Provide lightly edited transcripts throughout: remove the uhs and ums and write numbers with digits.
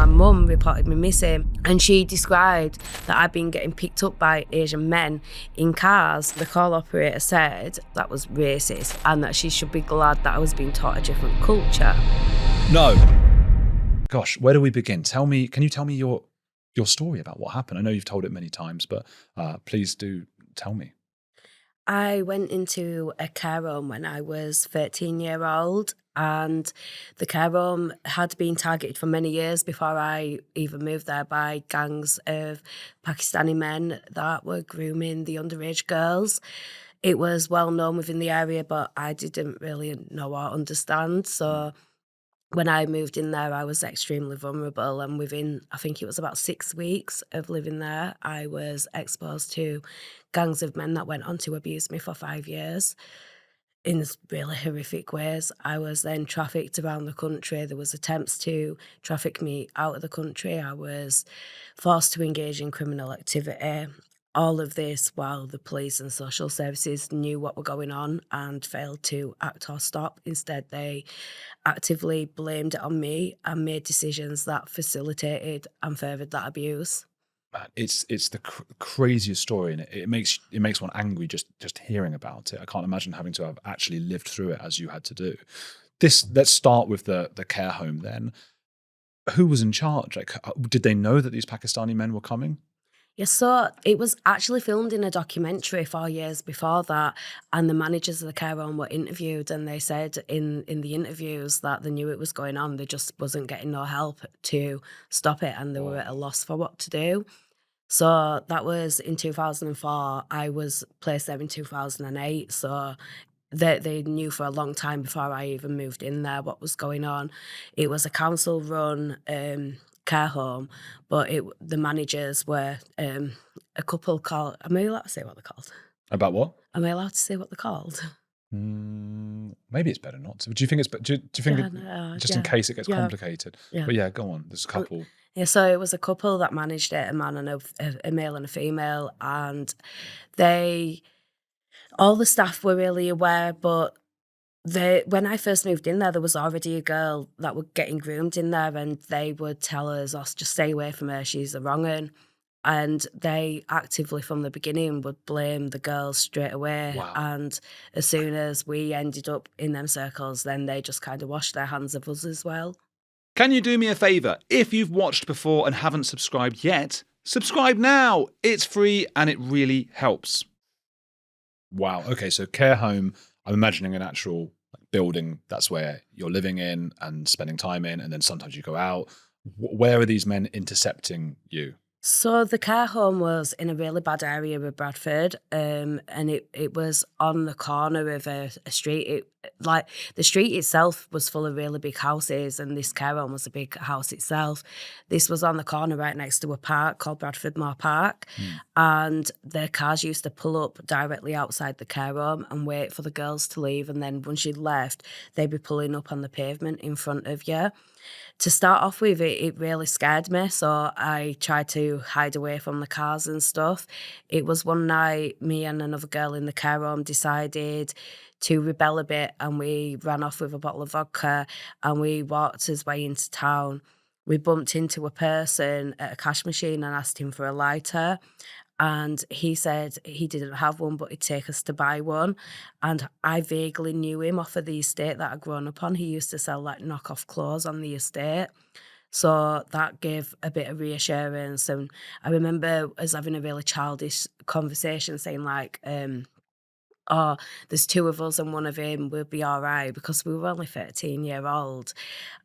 my mum reported me missing, and she described that I'd been getting picked up by Asian men in cars. The call operator said that was racist and that she should be glad that I was being taught a different culture. No. Gosh, where do we begin? Can you tell me your story about what happened? I know you've told it many times, but please do tell me. I went into a care home when I was 13-year-old, and the care home had been targeted for many years before I even moved there by gangs of Pakistani men that were grooming the underage girls. It was well known within the area, but I didn't really know or understand. So when I moved in there, I was extremely vulnerable, and within, I think it was about 6 weeks of living there, I was exposed to gangs of men that went on to abuse me for 5 years in really horrific ways. I was then trafficked around the country. There was attempts to traffic me out of the country. I was forced to engage in criminal activity. All of this while the police and social services knew what were going on and failed to act or stop. Instead, they actively blamed it on me and made decisions that facilitated and furthered that abuse. Man, it's the craziest story, and it makes one angry just hearing about it. I can't imagine having to have actually lived through it as you had to do. Let's start with the care home then. Who was in charge? Like, did they know that these Pakistani men were coming? Yes, so it was actually filmed in a documentary 4 years before that, and the managers of the care home were interviewed, and they said in the interviews that they knew it was going on, they just wasn't getting no help to stop it, and they were at a loss for what to do. So that was in 2004. I was placed there in 2008, so they knew for a long time before I even moved in there what was going on. It was a council-run care home, but the managers were a couple called. Am I allowed to say what they're called? About what? Am I allowed to say what they're called? Maybe it's better not to. But do you think in case it gets complicated? Yeah. But yeah, go on. There's a couple. Yeah, so it was a couple that managed it, a man and a male and a female, and all the staff were really aware, but when I first moved in there was already a girl that was getting groomed in there, and they would tell us, "Oh, just stay away from her, she's a wrong 'un." And they actively, from the beginning, would blame the girls straight away. Wow. And as soon as we ended up in them circles, then they just kind of washed their hands of us as well. Can you do me a favour? If you've watched before and haven't subscribed yet, subscribe now. It's free and it really helps. Wow. Okay, so care home, I'm imagining an actual building that's where you're living in and spending time in, and then sometimes you go out. Where are these men intercepting you? So the care home was in a really bad area of Bradford, and it was on the corner of a street. The street itself was full of really big houses, and this care home was a big house itself. This was on the corner right next to a park called Bradford Moor Park, and the cars used to pull up directly outside the care home and wait for the girls to leave, and then once you'd left, they'd be pulling up on the pavement in front of you. To start off with, it really scared me, so I tried to hide away from the cars and stuff. It was one night, me and another girl in the care home decided to rebel a bit, and we ran off with a bottle of vodka, and we walked his way into town. We bumped into a person at a cash machine and asked him for a lighter. And he said he didn't have one, but he'd take us to buy one. And I vaguely knew him off of the estate that I'd grown up on. He used to sell like knockoff clothes on the estate. So that gave a bit of reassurance. And I remember us having a really childish conversation saying like, oh, there's two of us and one of him, we'll be all right, because we were only 13-year-old.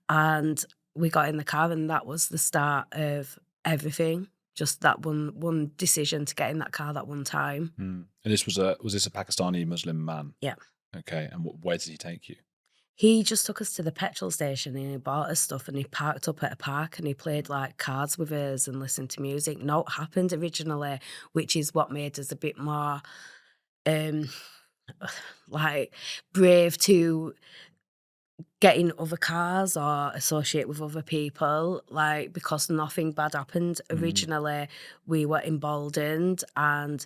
And we got in the car, and that was the start of everything. Just that one decision to get in that car that one time. And this was this a Pakistani Muslim man? Yeah. Okay, and where did he take you? He just took us to the petrol station, and he bought us stuff, and he parked up at a park, and he played like cards with us and listened to music. Not what happened originally, which is what made us a bit more like brave to get in other cars or associate with other people, like, because nothing bad happened originally. We were emboldened, and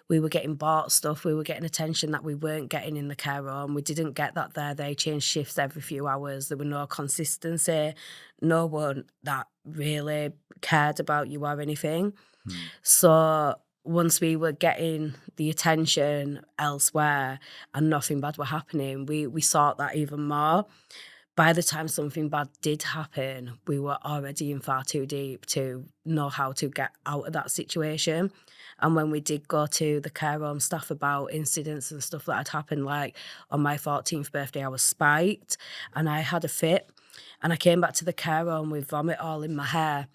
we were getting bought stuff. We were getting attention that we weren't getting in the care home. We didn't get that there. They changed shifts every few hours. There were no consistency. No one that really cared about you or anything. Hmm. So once we were getting the attention elsewhere and nothing bad were happening, we sought that even more. By the time something bad did happen, we were already in far too deep to know how to get out of that situation. And when we did go to the care home staff about incidents and stuff that had happened, like on my 14th birthday, I was spiked and I had a fit. And I came back to the care home with vomit all in my hair.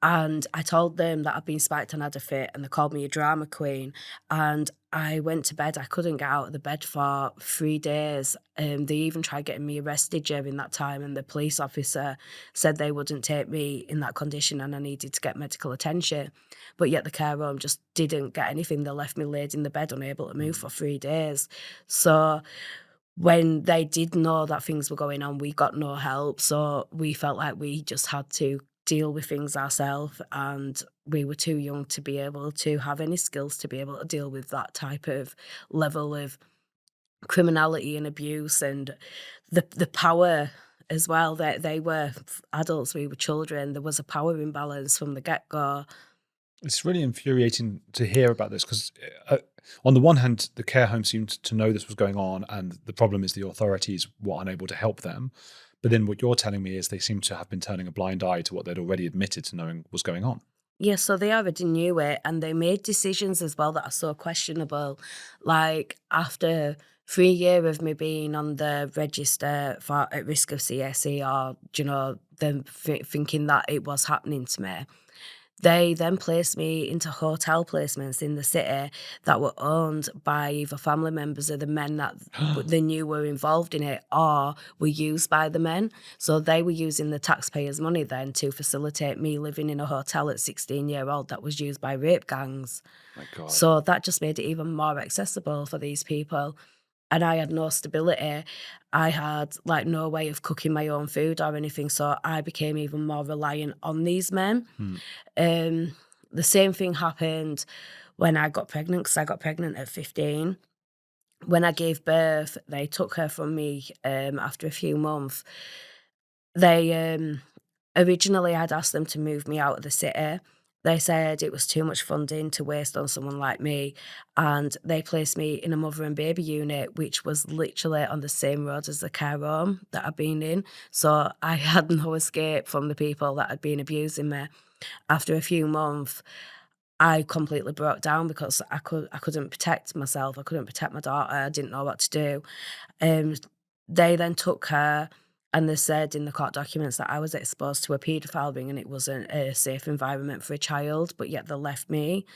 And I told them that I'd been spiked and had a fit, and they called me a drama queen. And I went to bed. I couldn't get out of the bed for 3 days. They even tried getting me arrested during that time, and the police officer said they wouldn't take me in that condition and I needed to get medical attention. But yet the care home just didn't get anything. They left me laid in the bed, unable to move for 3 days. So when they did know that things were going on, we got no help. So we felt like we just had to deal with things ourselves, and we were too young to be able to have any skills to be able to deal with that type of level of criminality and abuse, and the power as well. That they were adults, we were children. There was a power imbalance from the get-go. It's really infuriating to hear about this because, on the one hand, the care home seemed to know this was going on, and the problem is the authorities were unable to help them. But then what you're telling me is they seem to have been turning a blind eye to what they'd already admitted to knowing was going on. Yeah, so they already knew it, and they made decisions as well that are so questionable. Like after 3 years of me being on the register for at risk of CSE, or them thinking that it was happening to me, they then placed me into hotel placements in the city that were owned by either family members of the men that they knew were involved in it, or were used by the men. So they were using the taxpayers' money then to facilitate me living in a hotel at 16-year-old that was used by rape gangs. My God. So that just made it even more accessible for these people. And I had no stability. I had like no way of cooking my own food or anything. So I became even more reliant on these men. Hmm. The same thing happened when I got pregnant, because I got pregnant at 15. When I gave birth, they took her from me after a few months. They originally I'd asked them to move me out of the city. They said it was too much funding to waste on someone like me, and they placed me in a mother and baby unit, which was literally on the same road as the care home that I'd been in. So I had no escape from the people that had been abusing me. After a few months, I completely broke down because I couldn't protect myself. I couldn't protect my daughter. I didn't know what to do. Um, they then took her, and they said in the court documents that I was exposed to a paedophile ring and it wasn't a safe environment for a child, but yet they left me.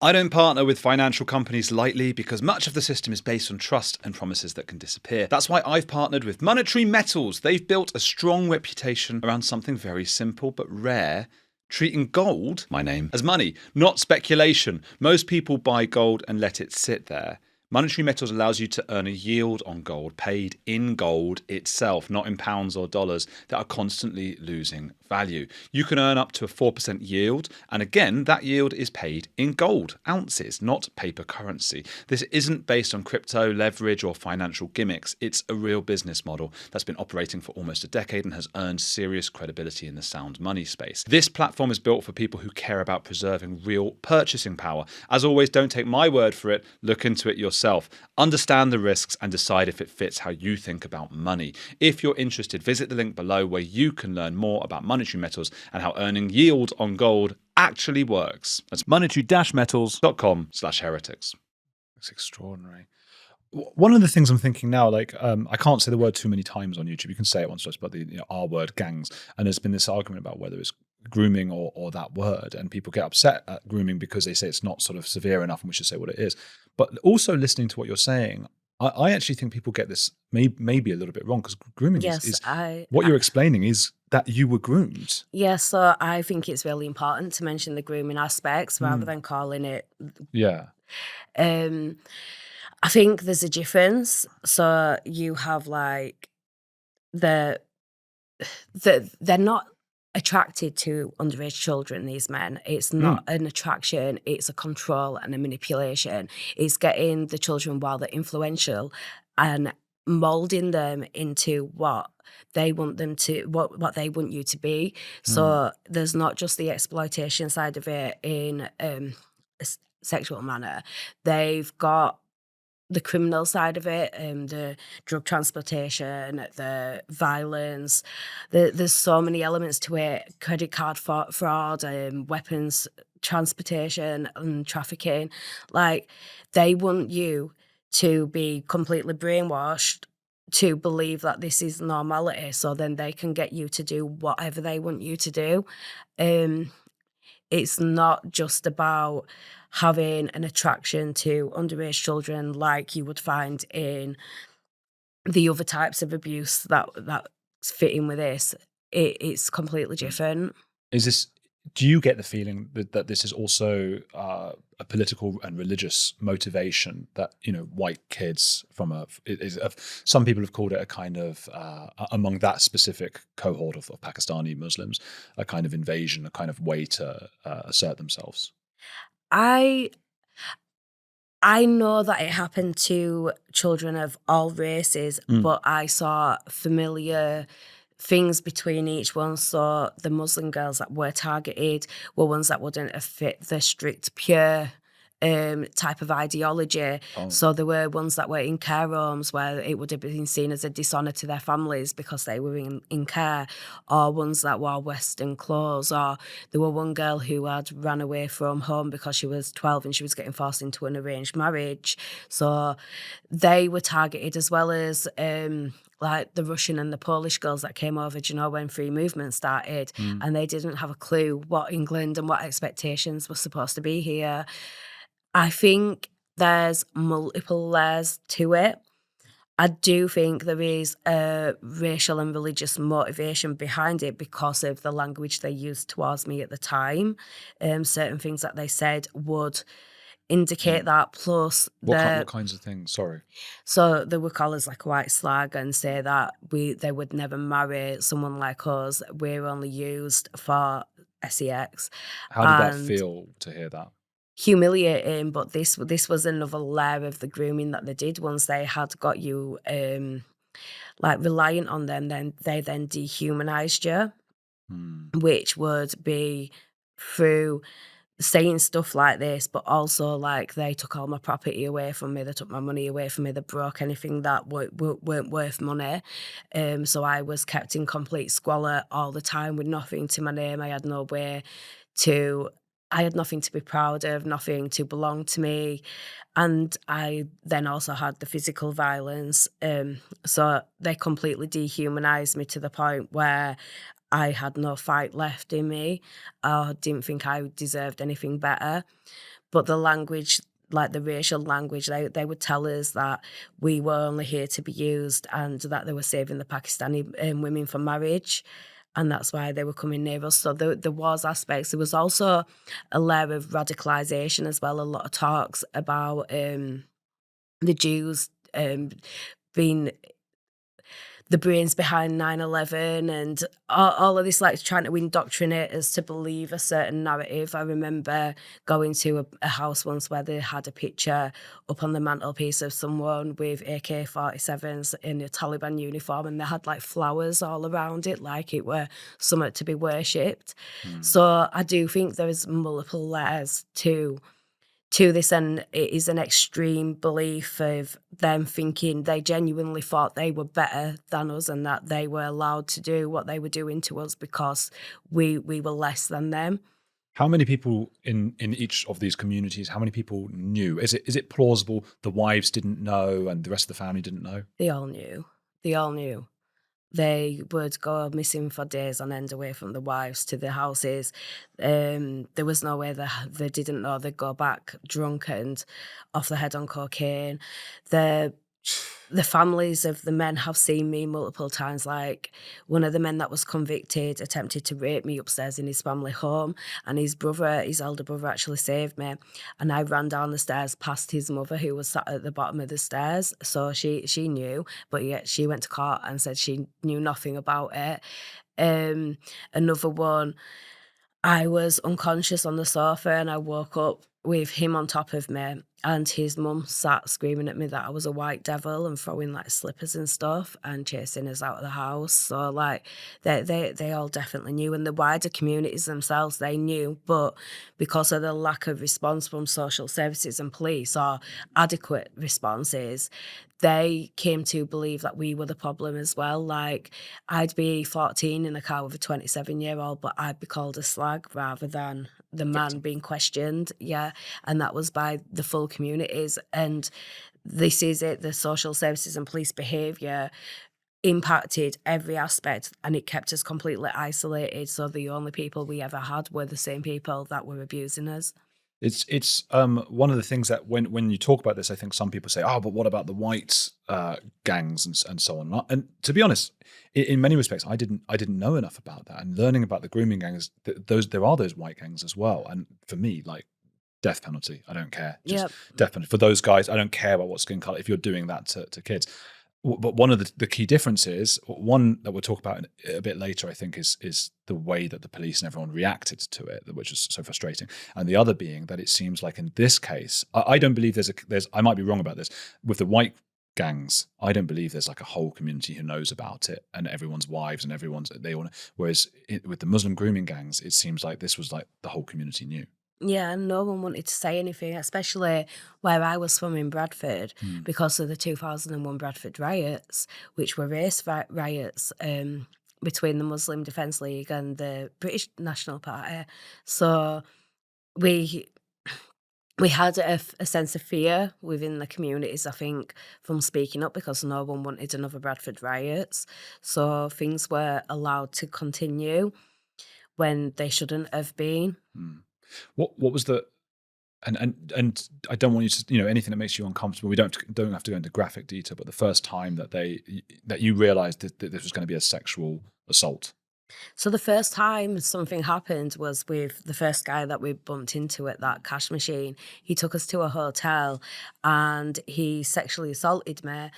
I don't partner with financial companies lightly because much of the system is based on trust and promises that can disappear. That's why I've partnered with Monetary Metals. They've built a strong reputation around something very simple but rare: treating gold, my name, as money, not speculation. Most people buy gold and let it sit there. Monetary Metals allows you to earn a yield on gold paid in gold itself, not in pounds or dollars that are constantly losing value. You can earn up to a 4% yield, and again, that yield is paid in gold, ounces, not paper currency. This isn't based on crypto, leverage, or financial gimmicks. It's a real business model that's been operating for almost a decade and has earned serious credibility in the sound money space. This platform is built for people who care about preserving real purchasing power. As always, don't take my word for it. Look into it yourself. Understand the risks and decide if it fits how you think about money. If you're interested, visit the link below where you can learn more about monetary metals and how earning yield on gold actually works. That's monetary-metals.com/heretics. It's extraordinary. One of the things I'm thinking now, like, I can't say the word too many times on YouTube. You can say it once or twice about the R word, gangs. And there's been this argument about whether it's grooming or that word. And people get upset at grooming because they say it's not sort of severe enough and we should say what it is. But also listening to what you're saying, I actually think people get this maybe a little bit wrong, because grooming is what you're explaining is that you were groomed. Yeah, so I think it's really important to mention the grooming aspects rather than calling it. Yeah. I think there's a difference. So you have like they're not attracted to underage children, these men. It's not an attraction, it's a control and a manipulation. It's getting the children while they're influential and molding them into what they want them to, what they want you to be. Mm. So there's not just the exploitation side of it in sexual manner. They've got the criminal side of it, the drug transportation, the violence. There's so many elements to it. Credit card fraud, weapons transportation and trafficking. Like, they want you to be completely brainwashed to believe that this is normality, so then they can get you to do whatever they want you to do. Um, it's not just about having an attraction to underage children like you would find in the other types of abuse that's fit in with this. It's completely Mm. different. Is this? Do you get the feeling that this is also a political and religious motivation? That white kids from some people have called it a kind of among that specific cohort of Pakistani Muslims, a kind of invasion, a kind of way to assert themselves. I I know that it happened to children of all races, Mm. but I saw familiar things between each one. So the Muslim girls that were targeted were ones that wouldn't have fit the strict, pure type of ideology. Oh, So there were ones that were in care homes where it would have been seen as a dishonour to their families because they were in care, or ones that wore Western clothes, or there were one girl who had ran away from home because she was 12 and she was getting forced into an arranged marriage. So they were targeted, as well as like the Russian and the Polish girls that came over, do you know, when free movement started, mm. and they didn't have a clue what England and what expectations were supposed to be here. I think there's multiple layers to it. I do think there is a racial and religious motivation behind it because of the language they used towards me at the time. Certain things that they said would indicate Mm. that. Plus, What kinds of things? Sorry. so they would call us like a white slag and say that they would never marry someone like us. We're only used for sex, How did that and feel to hear that? humiliating. But this was another layer of the grooming that they did. Once they had got you like reliant on them, then they then dehumanized you, Mm. which would be through saying stuff like this, but also like they took all my property away from me, they took my money away from me, they broke anything that weren't worth money. So I was kept in complete squalor all the time with nothing to my name. To I had nothing to be proud of, nothing to belong to me. And I then also had the physical violence. So they completely dehumanized me to the point where I had no fight left in me. I didn't think I deserved anything better. But the language, like the racial language, they would tell us that we were only here to be used and that they were saving the Pakistani women for marriage. And that's why they were coming near us. So there was aspects. There was also a layer of radicalisation as well. A lot of talks about the Jews being the brains behind 9/11 and all of this, like trying to indoctrinate us to believe a certain narrative. I remember going to a house once where they had a picture up on the mantelpiece of someone with AK-47s in a Taliban uniform, and they had like flowers all around it, like it were something to be worshipped. Mm. So I do think there is multiple layers to this, and it is an extreme belief of them thinking they genuinely thought they were better than us and that they were allowed to do what they were doing to us because we were less than them. How many people in each of these communities? How many people knew? Is it plausible the wives didn't know and the rest of the family didn't know? They all knew. They all knew. They would go missing for days on end away from the wives to the houses. There was no way they didn't know. They'd go back drunk and off their head on cocaine. The the families of the men have seen me multiple times. Like, one of the men that was convicted attempted to rape me upstairs in his family home, and his elder brother, actually saved me. And I ran down the stairs past his mother, who was sat at the bottom of the stairs. So she knew, but yet she went to court and said she knew nothing about it. Another one, I was unconscious on the sofa and I woke up with him on top of me. and his mum sat screaming at me that I was a white devil and throwing like slippers and stuff and chasing us out of the house. So like they all definitely knew, and the wider communities themselves, they knew, but because of the lack of response from social services and police, or adequate responses, they came to believe that we were the problem as well. Like, I'd be 14 in a car with a 27-year-old, but I'd be called a slag rather than the man Victim. being questioned. Yeah. And that was by the full communities. And this is it, the social services and police behaviour impacted every aspect, and it kept us completely isolated. So the only people we ever had were the same people that were abusing us. It's one of the things that when you talk about this, I think some people say, "Oh, but what about the white gangs and so on?" And to be honest, in many respects, I didn't know enough about that. And learning about the grooming gangs, there are those white gangs as well. And for me, like, death penalty, I don't care. Just Yep. death penalty for those guys. I don't care about what skin color if you're doing that to kids. But one of the key differences, one that we'll talk about a bit later, I think, is the way that the police and everyone reacted to it, which is so frustrating. And the other being that it seems like in this case, I don't believe there's. I might be wrong about this. With the white gangs, I don't believe there's like a whole community who knows about it, and everyone's wives and everyone's they want. Whereas with the Muslim grooming gangs, it seems like this was like the whole community knew. Yeah, and no one wanted to say anything, especially where I was from in Bradford, Hmm. because of the 2001 Bradford riots, which were race riots between the Muslim Defence League and the British National Party. So we we had a sense of fear within the communities, I think, from speaking up, because no one wanted another Bradford riots. So things were allowed to continue when they shouldn't have been. Hmm. What was the and I don't want you to, anything that makes you uncomfortable. We don't have to go into graphic detail, but the first time that you realized that this was going to be a sexual assault. So the first time something happened was with the first guy that we bumped into at that cash machine. He took us to a hotel and he sexually assaulted me,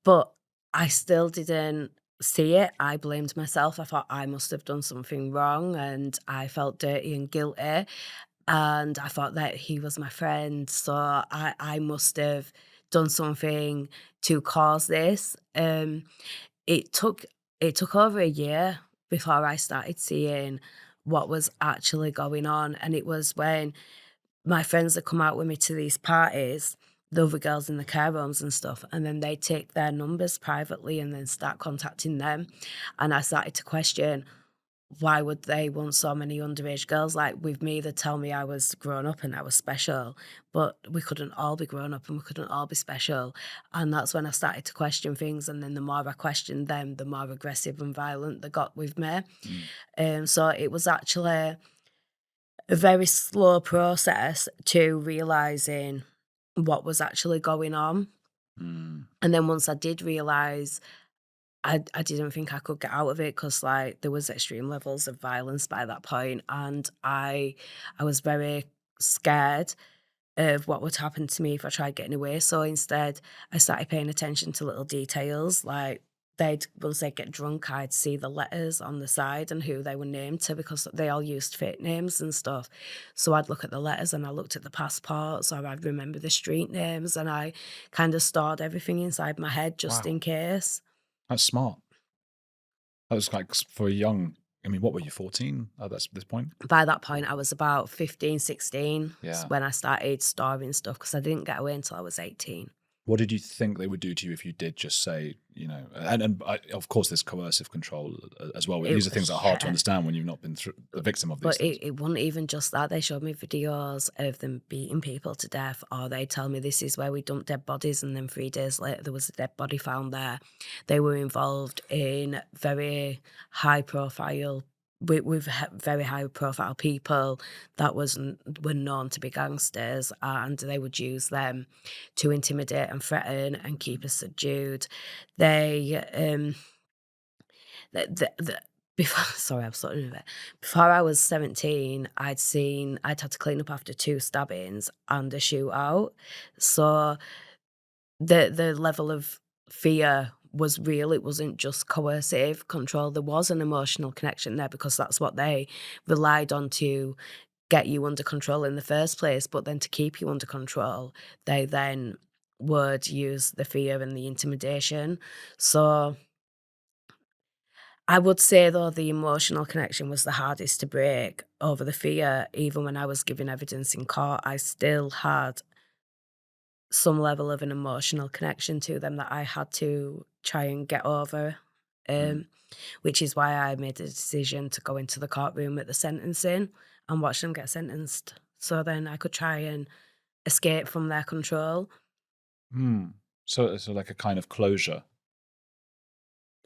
but I still didn't see it. I blamed myself. I thought I must have done something wrong and I felt dirty and guilty. And I thought that he was my friend. So I must have done something to cause this. It took it took over a year before I started seeing what was actually going on, and it was when my friends had come out with me to these parties, the other girls in the care homes and stuff, and then they take their numbers privately and then start contacting them, and I started to question, why would they want so many underage girls? Like, with me, they'd tell me I was grown up and I was special, but we couldn't all be grown up and we couldn't all be special. And that's when I started to question things. And then the more I questioned them, the more aggressive and violent they got with me. Mm, So it was actually a very slow process to realizing what was actually going on. mm, And then once I did realize, I didn't think I could get out of it, because like, there was extreme levels of violence by that point, and I was very scared of what would happen to me if I tried getting away. So instead, I started paying attention to little details, like once they'd get drunk, I'd see the letters on the side and who they were named to, because they all used fake names and stuff. So I'd look at the letters and I looked at the passports, or I'd remember the street names, and I kind of stored everything inside my head just wow, in case. that's smart. That was like for a young. I mean, what were you, 14 at this point? By that point, I was about 15, 16 Yeah. when I started storing stuff, because I didn't get away until I was 18. What did you think they would do to you if you did just say, of course, there's coercive control as well. It These are things that are hard to Yeah. understand when you've not been through the victim of these But things. it wasn't even just that. They showed me videos of them beating people to death, or they tell me this is where we dump dead bodies, and then 3 days later there was a dead body found there. They were involved in very high profile very high profile people that were known to be gangsters, and they would use them to intimidate and threaten and keep us subdued. They the before sorry, I'm sorry of it. Before I was 17, I'd had to clean up after 2 stabbings and a shootout. So the level of fear was real. It wasn't just coercive control. There was an emotional connection there, because that's what they relied on to get you under control in the first place, but then to keep you under control, they then would use the fear and the intimidation. So I would say, though, the emotional connection was the hardest to break over the fear. Even when I was giving evidence in court, I still had some level of an emotional connection to them that I had to try and get over, Mm. um, which is why I made the decision to go into the courtroom at the sentencing and watch them get sentenced. So then I could try and escape from their control. Mm. So like a kind of closure.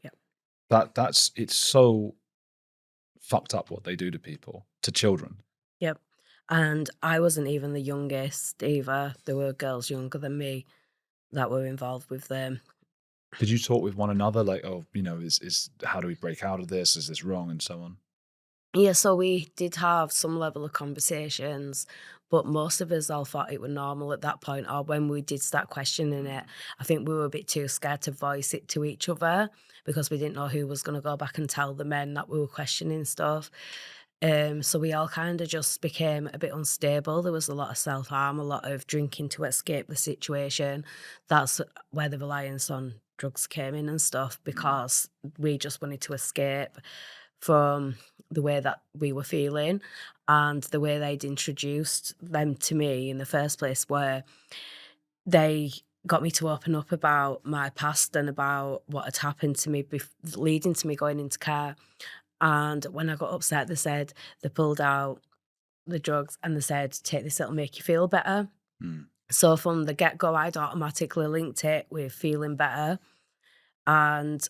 Yeah. That's it's so fucked up what they do to people, to children. Yep. And I wasn't even the youngest either. There were girls younger than me that were involved with them. Did you talk with one another like, oh, is how do we break out of this? Is this wrong, and so on? Yeah, so we did have some level of conversations, but most of us all thought it was normal at that point, or when we did start questioning it, I think we were a bit too scared to voice it to each other because we didn't know who was going to go back and tell the men that we were questioning stuff. So we all kind of just became a bit unstable. There was a lot of self harm, a lot of drinking to escape the situation. That's where the reliance on drugs came in and stuff Mm. because we just wanted to escape from the way that we were feeling and the way they'd introduced them to me in the first place, where they got me to open up about my past and about what had happened to me leading to me going into care. And when I got upset, they pulled out the drugs and they said, take this, it'll make you feel better. Mm. So from the get go, I'd automatically linked it with feeling better. And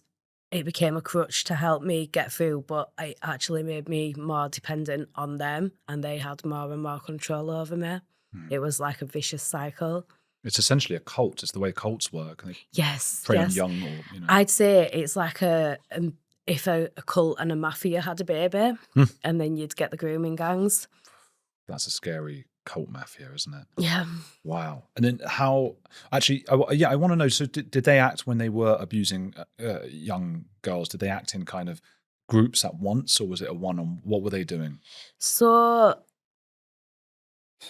it became a crutch to help me get through, but it actually made me more dependent on them, and they had more and more control over me. Mm. It was like a vicious cycle. It's essentially a cult. It's the way cults work. They Yes, prey on yes. young, or I'd say it's like if a cult and a mafia had a baby, Hmm. and then you'd get the grooming gangs. That's a scary cult mafia, isn't it? Yeah. Wow. And then how? Actually, yeah, I want to know. So, did they act when they were abusing young girls? Did they act in kind of groups at once, or was it a one-on? What were they doing? So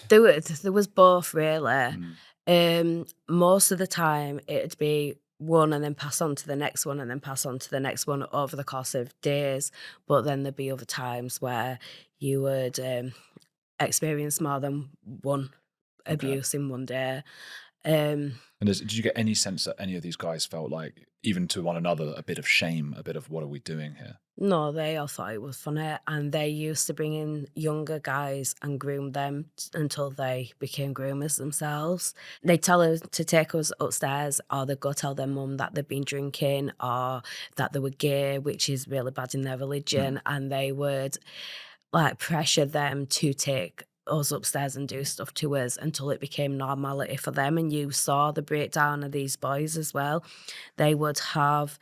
there was both really. Mm. Most of the time it'd be one and then pass on to the next one and then pass on to the next one over the course of days. But then there'd be other times where you would experience more than one Okay. abuse in one day. Um, And did you get any sense that any of these guys felt like, even to one another, a bit of shame, a bit of what are we doing here? no, they all thought it was funny, and they used to bring in younger guys and groom them until they became groomers themselves. They'd tell us to take us upstairs, or they'd go tell their mum that they'd been drinking or that they were gay, which is really bad in their Mm. religion, and they would like pressure them to take us upstairs and do stuff to us until it became normality for them. And you saw the breakdown of these boys as well. They would have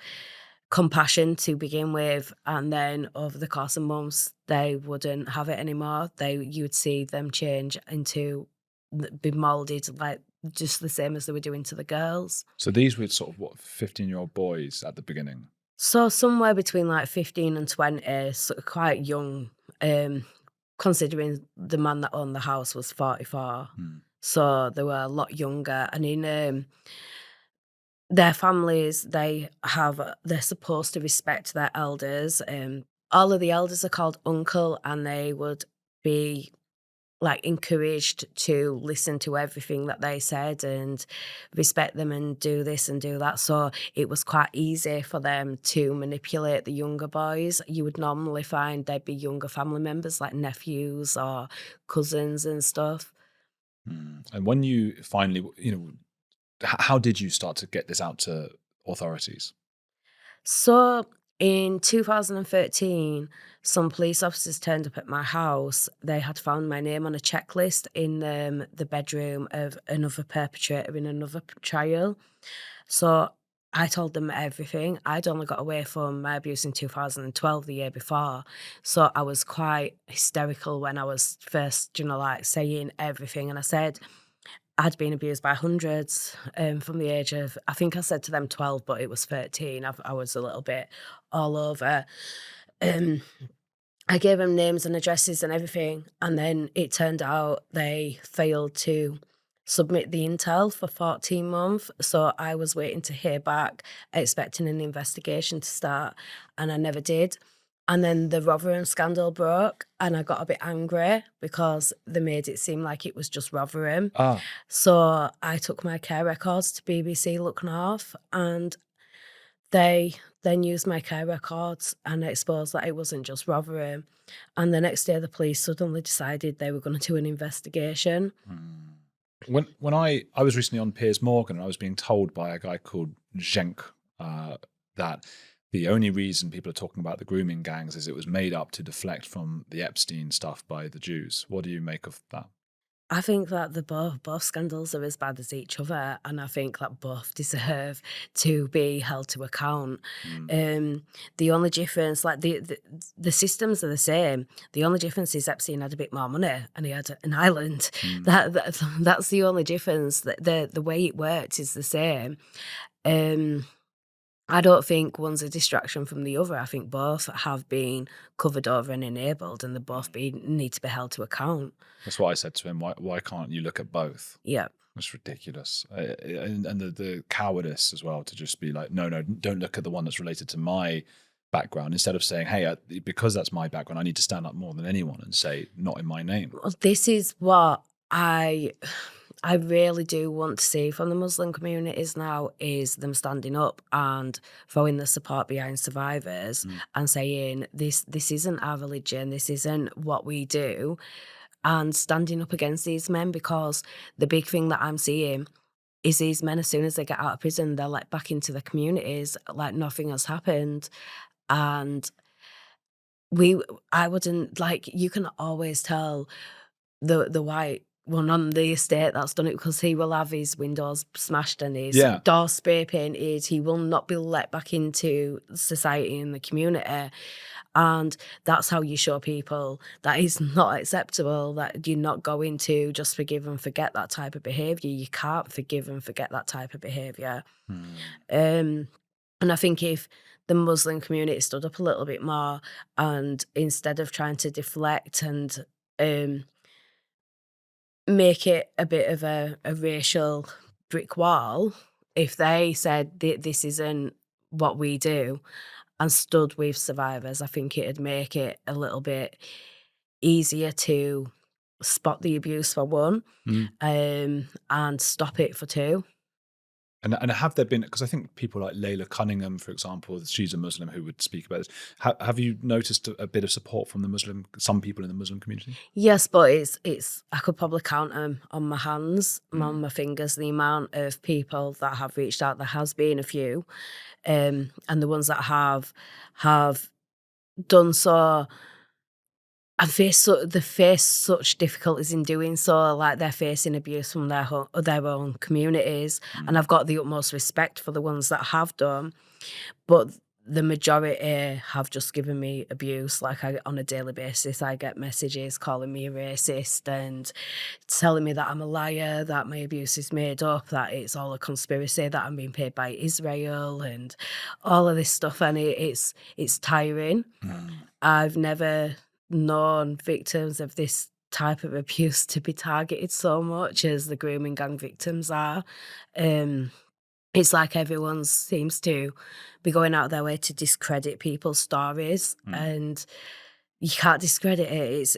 compassion to begin with, and then over the course of months, they wouldn't have it anymore. You'd see them change into be molded like just the same as they were doing to the girls. So these were sort of what 15-year-old boys at the beginning. So somewhere between like 15 and 20, so quite young, um, considering the man that owned the house was 44. Mm. So they were a lot younger. And in their families, they're supposed to respect their elders. All of the elders are called uncle, and they would be like encouraged to listen to everything that they said and respect them and do this and do that. So it was quite easy for them to manipulate the younger boys. You would normally find there'd be younger family members like nephews or cousins and stuff. Mm. And when you finally, how did you start to get this out to authorities? So in 2013, some police officers turned up at my house. They had found my name on a checklist in the bedroom of another perpetrator in another trial. So I told them everything. I'd only got away from my abuse in 2012, the year before. So I was quite hysterical when I was first, like saying everything. And I said, I'd been abused by hundreds from the age of, I think I said to them 12, but it was 13. I was a little bit all over. Um, I gave them names and addresses and everything, and then it turned out they failed to submit the intel for 14 months. So I was waiting to hear back, expecting an investigation to start, and I never did. And then the Rotherham scandal broke, and I got a bit angry because they made it seem like it was just Rotherham. Ah, So I took my care records to BBC Look North, and they then used my care records and exposed that it wasn't just Rotherham. And the next day, the police suddenly decided they were going to do an investigation. when I was recently on Piers Morgan, and I was being told by a guy called Zhenk that the only reason people are talking about the grooming gangs is it was made up to deflect from the Epstein stuff by the Jews. What do you make of that? I think that the both scandals are as bad as each other, and I think that both deserve to be held to account. The only difference, like the systems are the same. The only difference is Epstein had a bit more money and he had an island. That's the only difference. The way it worked is the same. I don't think one's a distraction from the other. I think both have been covered over and enabled, and they both need to be held to account. That's what I said to him. Why can't you look at both? Yeah. It's ridiculous. And the cowardice as well to just be like, no, don't look at the one that's related to my background, instead of saying, hey, because that's my background, I need to stand up more than anyone and say, not in my name. Well, this is what I really do want to see from the Muslim communities now, is them standing up and throwing the support behind survivors and saying, this isn't our religion, this isn't what we do, and standing up against these men, because the big thing that I'm seeing is these men, as soon as they get out of prison, they're like back into the communities like nothing has happened. And I wouldn't, like, you can always tell the white one on the estate that's done it, because he will have his windows smashed and his door spray painted. He will not be let back into society and the community. And that's how you show people that it's not acceptable, that you're not going to just forgive and forget that type of behaviour. You can't forgive and forget that type of behaviour. And I think if the Muslim community stood up a little bit more, and instead of trying to deflect and make it a bit of a racial brick wall, if they said this isn't what we do and stood with survivors, I think it'd make it a little bit easier to spot the abuse for one, and stop it for two. And have there been, because I think people like Layla Cunningham, for example, she's a Muslim who would speak about this. Have you noticed a bit of support from some people in the Muslim community? Yes, but it's I could probably count them on my hands, on my fingers, the amount of people that have reached out. There has been a few, and the ones that have done so, and they face such difficulties in doing so. Like, they're facing abuse from their own communities, and I've got the utmost respect for the ones that have done. But the majority have just given me abuse. Like, on a daily basis, I get messages calling me a racist and telling me that I'm a liar, that my abuse is made up, that it's all a conspiracy, that I'm being paid by Israel, and all of this stuff. And it's tiring. I've never known victims of this type of abuse to be targeted so much as the grooming gang victims are. It's like everyone seems to be going out of their way to discredit people's stories, and you can't discredit it.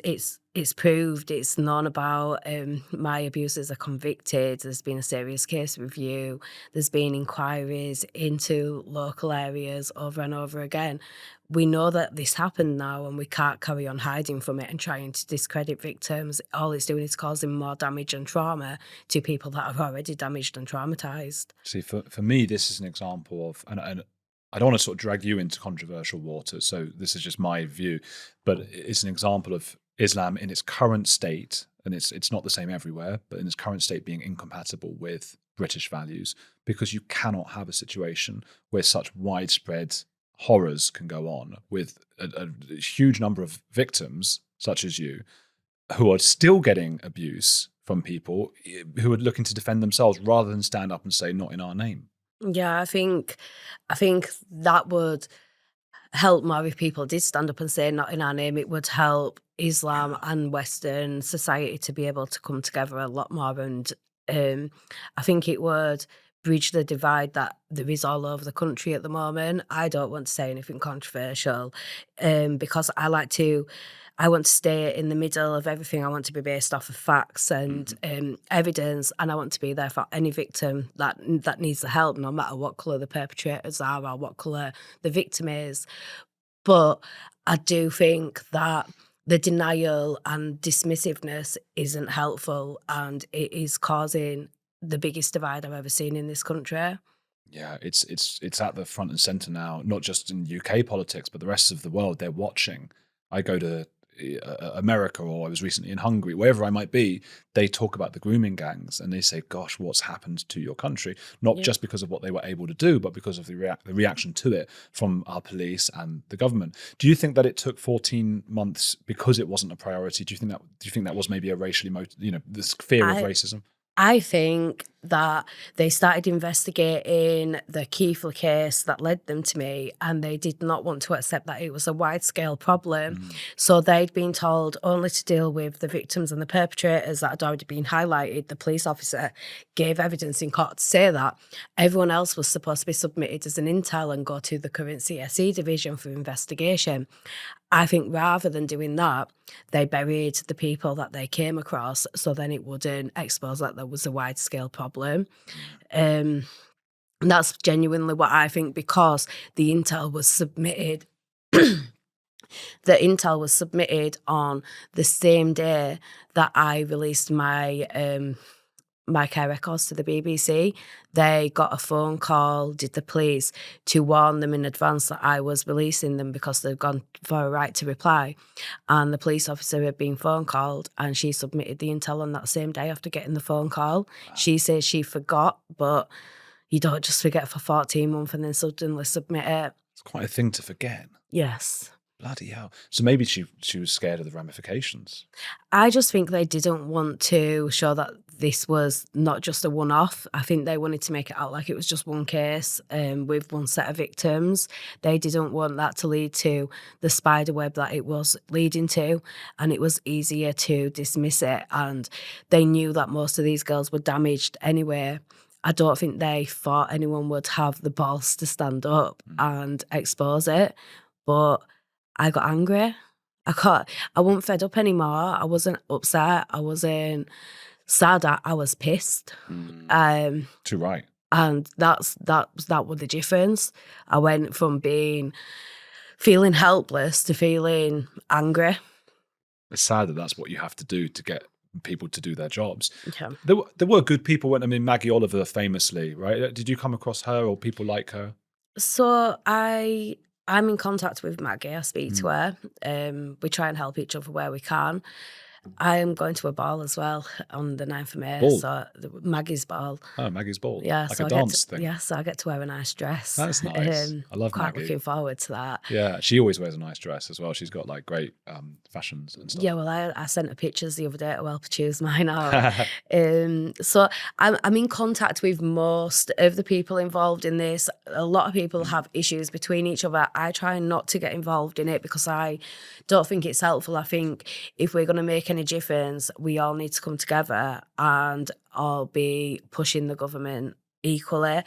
It's proved. It's known about. My abusers are convicted. There's been a serious case review. There's been inquiries into local areas over and over again. We know that this happened now, and we can't carry on hiding from it and trying to discredit victims. All it's doing is causing more damage and trauma to people that are already damaged and traumatized. See, for me, this is an example of, and I don't want to sort of drag you into controversial waters, so this is just my view, but it's an example of Islam in its current state, and it's not the same everywhere, but in its current state being incompatible with British values, because you cannot have a situation where such widespread horrors can go on with a huge number of victims, such as you, who are still getting abuse from people who are looking to defend themselves rather than stand up and say, not in our name. Yeah, I think that would help more if people did stand up and say not in our name. It would help Islam and Western society to be able to come together a lot more, and I think it would bridge the divide that there is all over the country at the moment. I don't want to say anything controversial because I want to stay in the middle of everything. I want to be based off of facts and evidence, and I want to be there for any victim that needs the help, no matter what colour the perpetrators are or what colour the victim is. But I do think that the denial and dismissiveness isn't helpful, and it is causing the biggest divide I've ever seen in this country. Yeah, it's at the front and center now, not just in UK politics, but the rest of the world. They're watching. I go to America, or I was recently in Hungary, wherever I might be. They talk about the grooming gangs, and they say, "Gosh, what's happened to your country?" Not just because of what they were able to do, but because of the reaction to it from our police and the government. Do you think that it took 14 months because it wasn't a priority? Do you think that was maybe a racially this fear of racism? I think that they started investigating the Kiefel case that led them to me, and they did not want to accept that it was a wide-scale problem. So they'd been told only to deal with the victims and the perpetrators that had already been highlighted. The police officer gave evidence in court to say that. Everyone else was supposed to be submitted as an intel and go to the current CSE division for investigation. I think rather than doing that, they buried the people that they came across, so then it wouldn't expose that there was a wide-scale problem. And that's genuinely what I think, because the intel was submitted. The intel was submitted on the same day that I released my care records to the BBC. They got a phone call, did the police, to warn them in advance that I was releasing them because they'd gone for a right to reply. And the police officer had been phone called, and she submitted the intel on that same day after getting the phone call. She says she forgot, but you don't just forget for 14 months and then suddenly submit it. It's quite a thing to forget. Yes. Bloody hell. So maybe she was scared of the ramifications. I just think they didn't want to show that this was not just a one-off. I think they wanted to make it out like it was just one case with one set of victims. They didn't want that to lead to the spider web that it was leading to, and it was easier to dismiss it. And they knew that most of these girls were damaged anyway. I don't think they thought anyone would have the balls to stand up and expose it. But I got angry. I wasn't fed up anymore. I wasn't upset. I wasn't sad. I was pissed. Too right. And that was the difference. I went from feeling helpless to feeling angry. It's sad that that's what you have to do to get people to do their jobs. Okay. There were good people. I mean, Maggie Oliver famously, right? Did you come across her or people like her? So I'm in contact with Maggie. I speak to her. We try and help each other where we can. I am going to a ball as well on the 9th of May. Ball? So Maggie's ball. Oh, Maggie's ball. Yeah, like so a dance thing. Yeah, so I get to wear a nice dress. That's nice. I love quite Maggie. looking forward to that. Yeah, she always wears a nice dress as well. She's got like great fashions and stuff. Yeah, well, I sent her pictures the other day to help her choose mine out. So I'm in contact with most of the people involved in this. A lot of people have issues between each other. I try not to get involved in it because I don't think it's helpful. I think if we're going to make any difference, we all need to come together and all be pushing the government equally.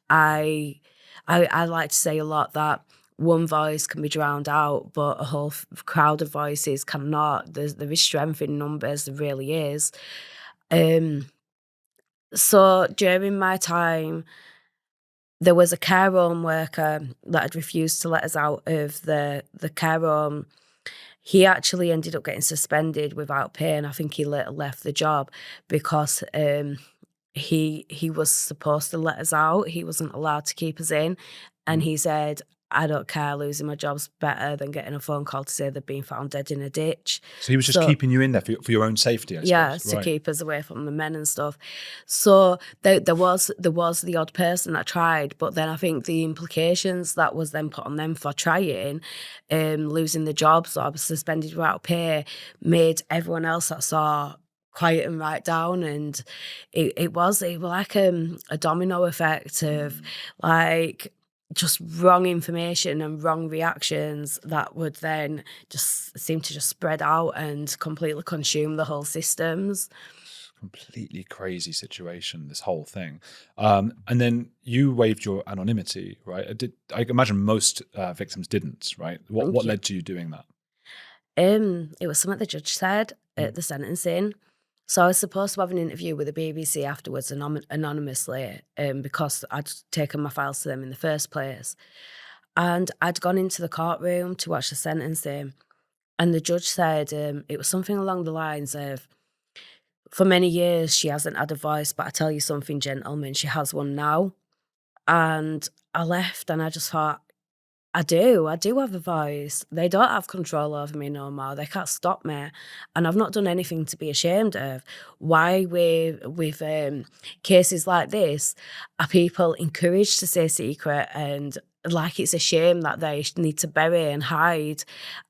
I like to say a lot that one voice can be drowned out, but a whole crowd of voices cannot. There is strength in numbers, there really is. So during my time, there was a care home worker that had refused to let us out of the care home. He actually ended up getting suspended without pay, and I think he later left the job because he was supposed to let us out. He wasn't allowed to keep us in, and he said, I don't care, losing my job's better than getting a phone call to say they've been found dead in a ditch. So he was just keeping you in there for your own safety, I suppose. Yeah, to keep us away from the men and stuff. So there was the odd person that tried, but then I think the implications that was then put on them for trying, losing the job, so I was suspended without pay, made everyone else that saw quiet and write down, and it was like a domino effect of like just wrong information and wrong reactions that would then just seem to just spread out and completely consume the whole systems. Completely crazy situation, this whole thing. And then you waived your anonymity, right? I imagine most victims didn't, right? What Yeah. led to you doing that? It was something the judge said at the sentencing. So I was supposed to have an interview with the BBC afterwards anonymously, because I'd taken my files to them in the first place. And I'd gone into the courtroom to watch the sentencing, and the judge said, it was something along the lines of, "For many years, she hasn't had a voice, but I tell you something, gentlemen, she has one now." And I left and I just thought, I do have a voice. They don't have control over me no more. They can't stop me. And I've not done anything to be ashamed of. Why with cases like this are people encouraged to stay secret and like it's a shame that they need to bury and hide,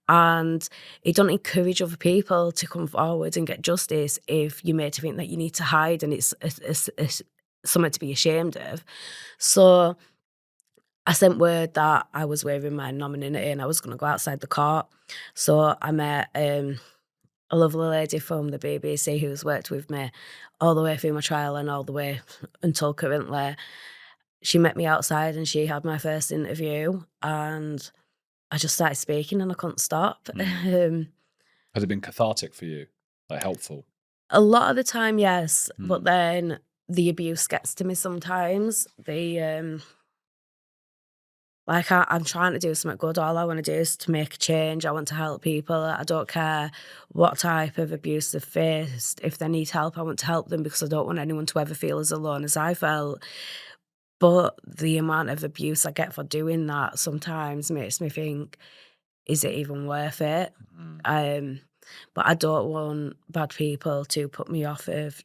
and it don't encourage other people to come forward and get justice if you're made to think that you need to hide and it's something to be ashamed of. So I sent word that I was waiving my anonymity and I was going to go outside the court. So I met a lovely lady from the BBC who's worked with me all the way through my trial and all the way until currently. She met me outside and she had my first interview, and I just started speaking and I couldn't stop. Has it been cathartic for you? Like helpful? A lot of the time, yes, but Mm. then the abuse gets to me sometimes. Like, I'm trying to do something good. All I want to do is to make a change. I want to help people. I don't care what type of abuse they've faced. If they need help, I want to help them because I don't want anyone to ever feel as alone as I felt. But the amount of abuse I get for doing that sometimes makes me think, is it even worth it? Mm. But I don't want bad people to put me off of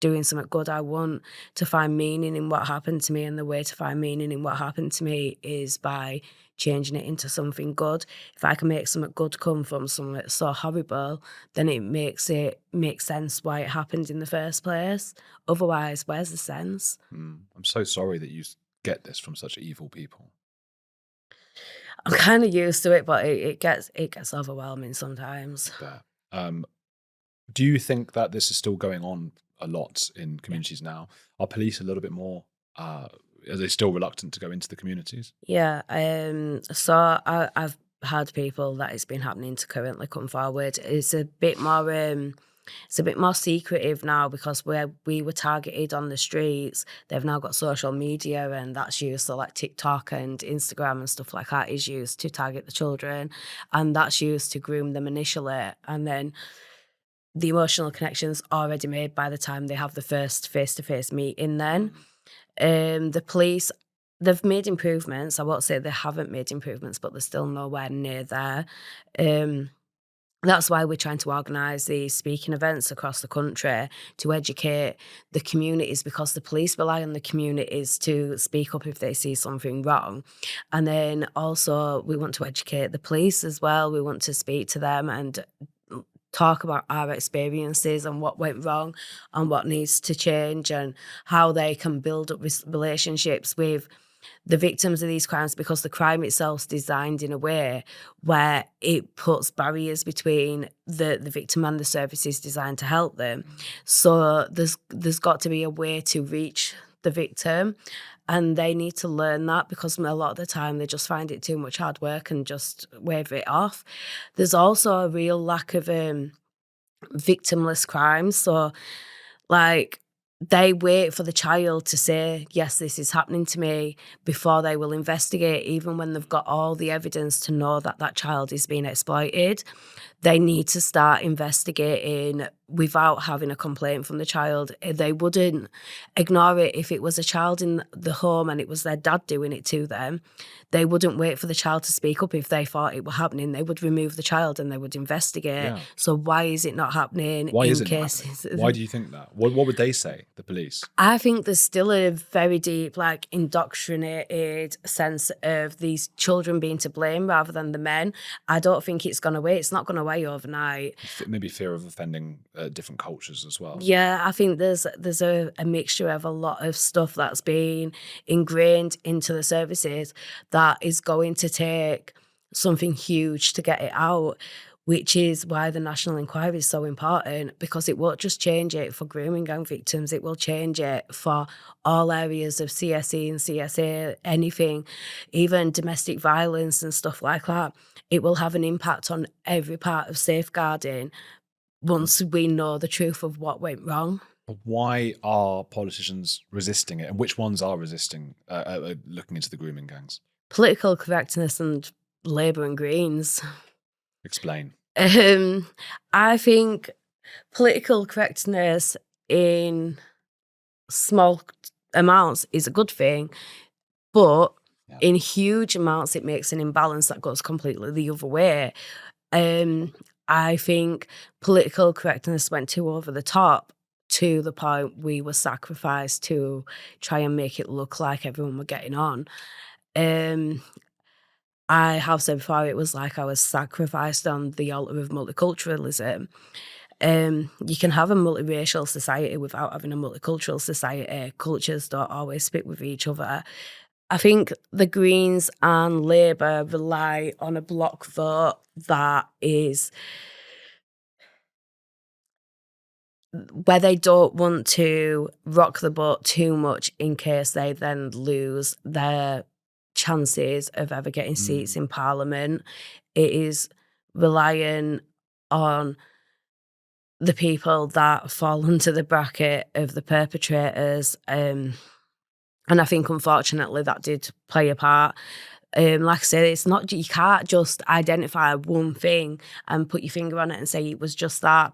doing something good. I want to find meaning in what happened to me, and the way to find meaning in what happened to me is by changing it into something good. If I can make something good come from something that's so horrible, then it makes sense why it happened in the first place. Otherwise, where's the sense? I'm so sorry that you get this from such evil people. I'm kind of used to it, but it gets overwhelming sometimes. But do you think that this is still going on a lot in Yeah. communities now? Are police a little bit more? Are they still reluctant to go into the communities? Yeah, so I've had people that it's been happening to currently come forward. It's a bit more secretive now because where we were targeted on the streets, they've now got social media and that's used. So like TikTok and Instagram and stuff like that is used to target the children, and that's used to groom them initially, and then the emotional connection's already made by the time they have the first face-to-face meeting then. The police, they've made improvements. I won't say they haven't made improvements, but they're still nowhere near there. Um, that's why we're trying to organise these speaking events across the country to educate the communities, because the police rely on the communities to speak up if they see something wrong. And then also we want to educate the police as well. We want to speak to them and talk about our experiences and what went wrong and what needs to change and how they can build up relationships with the victims of these crimes, because the crime itself is designed in a way where it puts barriers between the victim and the services designed to help them. So there's got to be a way to reach the victim, and they need to learn that, because a lot of the time they just find it too much hard work and just wave it off. There's also a real lack of victimless crimes. So like, they wait for the child to say, yes, this is happening to me, before they will investigate, even when they've got all the evidence to know that that child is being exploited. They need to start investigating without having a complaint from the child. They wouldn't ignore it if it was a child in the home and it was their dad doing it to them. They wouldn't wait for the child to speak up if they thought it were happening. They would remove the child and they would investigate. Yeah. So why is it not happening Why in is it not cases? happening? Why do you think that? What would they say, the police? I think there's still a very deep, like, indoctrinated sense of these children being to blame rather than the men. I don't think it's gone away. It's not gone away overnight. Maybe fear of offending different cultures as well. Yeah, I think there's a mixture of a lot of stuff that's been ingrained into the services that is going to take something huge to get it out, which is why the national inquiry is so important, because it won't just change it for grooming gang victims, it will change it for all areas of CSE and CSA, anything, even domestic violence and stuff like that. It will have an impact on every part of safeguarding once we know the truth of what went wrong. Why are politicians resisting it, and which ones are resisting looking into the grooming gangs? Political correctness and Labour and Greens. Explain. I think political correctness in small amounts is a good thing, but in huge amounts it makes an imbalance that goes completely the other way. I think political correctness went too over the top, to the point we were sacrificed to try and make it look like everyone were getting on. I have said before, it was like I was sacrificed on the altar of multiculturalism. You can have a multiracial society without having a multicultural society. Cultures don't always speak with each other. I think the Greens and Labour rely on a block vote that is where they don't want to rock the boat too much in case they then lose their chances of ever getting seats in Parliament. It is relying on the people that fall under the bracket of the perpetrators. And I think, unfortunately, that did play a part. Like I said, it's not, you can't just identify one thing and put your finger on it and say it was just that,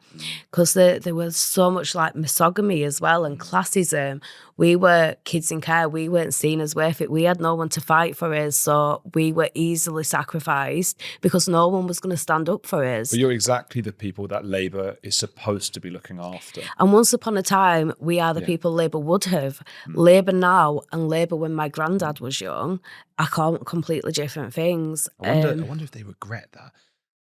because there was so much like misogyny as well and classism. We were kids in care, we weren't seen as worth it. We had no one to fight for us, so we were easily sacrificed because no one was going to stand up for us. But you're exactly the people that Labour is supposed to be looking after. And once upon a time, we are the people Labour would have. Labour now and Labour when my granddad was young are completely different things. I wonder if they regret that.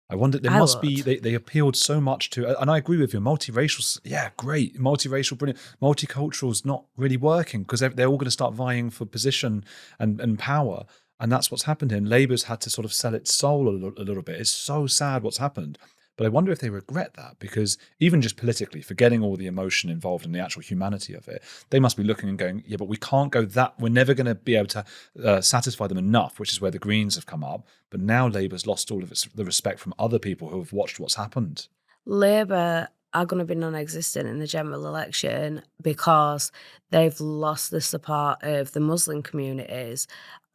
I wonder, there must be, they appealed so much to, and I agree with you, multiracial, yeah, great, multiracial, brilliant. Multicultural is not really working because they're all going to start vying for position and power. And that's what's happened here. And Labour's had to sort of sell its soul a little bit. It's so sad what's happened. But I wonder if they regret that, because even just politically, forgetting all the emotion involved in the actual humanity of it, they must be looking and going, yeah, but we can't go that, we're never going to be able to satisfy them enough, which is where the Greens have come up. But now Labour's lost all of the respect from other people who have watched what's happened. Labour are going to be non-existent in the general election because they've lost the support of the Muslim communities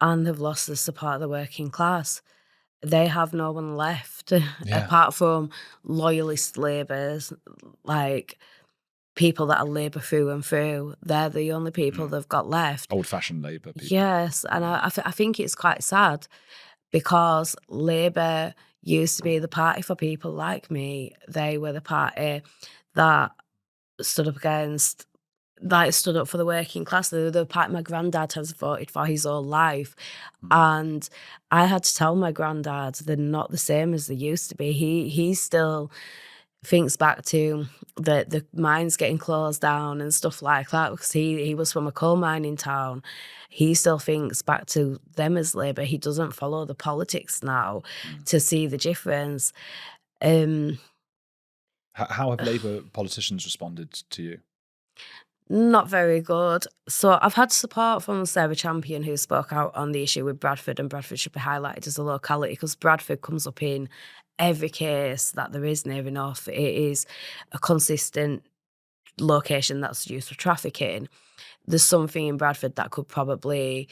and they've lost the support of the working class. They have no one left apart from loyalist Labours, like people that are Labour through and through. They're the only people they've got left. Old-fashioned Labour people. Yes, and I think it's quite sad because Labour used to be the party for people like me. They were the party that stood up against, like stood up for the working class. The party my granddad has voted for his whole life. And I had to tell my granddad they're not the same as they used to be. He still thinks back to the mines getting closed down and stuff like that because he was from a coal mining town. He still thinks back to them as Labour. He doesn't follow the politics now to see the difference. How have Labour politicians responded to you? Not very good. So I've had support from Sarah Champion, who spoke out on the issue with Bradford, and Bradford should be highlighted as a locality because Bradford comes up in every case that there is near enough. It is a consistent location that's used for trafficking. There's something in Bradford that could probably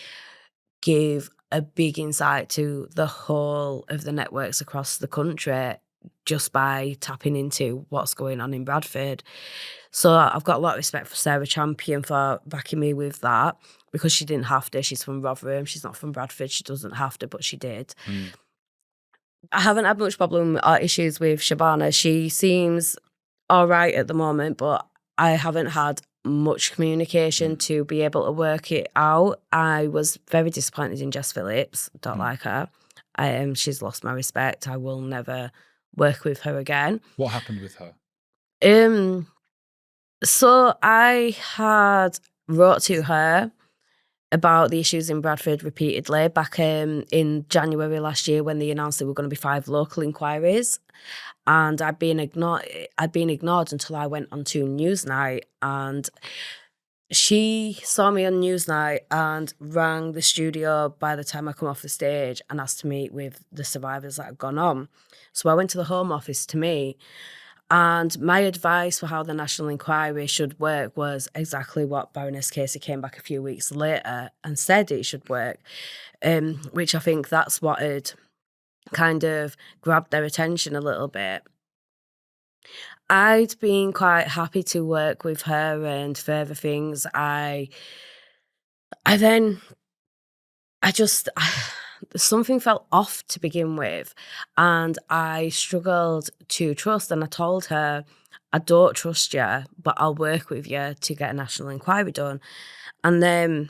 give a big insight to the whole of the networks across the country just by tapping into what's going on in Bradford. So I've got a lot of respect for Sarah Champion for backing me with that because she didn't have to. She's from Rotherham. She's not from Bradford. She doesn't have to, but she did. I haven't had much problem or issues with Shabana. She seems all right at the moment, but I haven't had much communication to be able to work it out. I was very disappointed in Jess Phillips. Don't like her. She's lost my respect. I will never work with her again. What happened with her? So I had wrote to her about the issues in Bradford repeatedly back in January last year when they announced there were going to be 5 local inquiries, and I'd been ignored. I'd been ignored until I went on to Newsnight, and she saw me on Newsnight and rang the studio by the time I come off the stage and asked to meet with the survivors that had gone on. So I went to the Home Office to meet. And my advice for how the National Inquiry should work was exactly what Baroness Casey came back a few weeks later and said it should work, which I think that's what had kind of grabbed their attention a little bit. I'd been quite happy to work with her and further things. I then, I just, something felt off to begin with, and I struggled to trust. And I told her, I don't trust you, but I'll work with you to get a national inquiry done. And then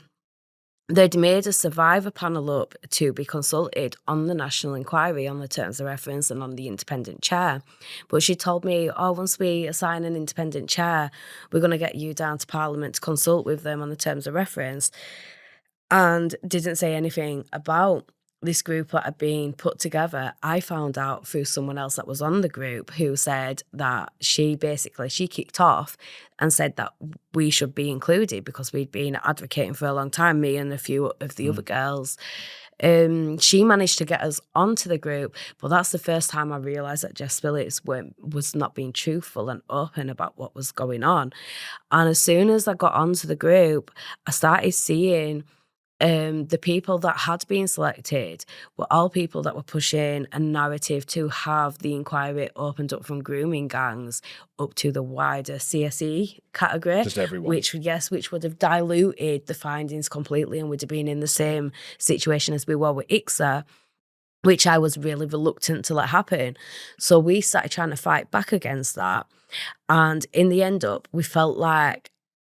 they'd made a survivor panel up to be consulted on the national inquiry, on the terms of reference and on the independent chair. But she told me, oh, once we assign an independent chair, we're going to get you down to Parliament to consult with them on the terms of reference. And didn't say anything about this group that had been put together. I found out through someone else that was on the group who said that she kicked off and said that we should be included because we'd been advocating for a long time, me and a few of the other girls. She managed to get us onto the group, but that's the first time I realised that Jess Phillips was not being truthful and open about what was going on. And as soon as I got onto the group, I started seeing the people that had been selected were all people that were pushing a narrative to have the inquiry opened up from grooming gangs up to the wider CSE category. Just everyone. Which would have diluted the findings completely and would have been in the same situation as we were with ICSA, which I was really reluctant to let happen. So we started trying to fight back against that. And in the end up, we felt like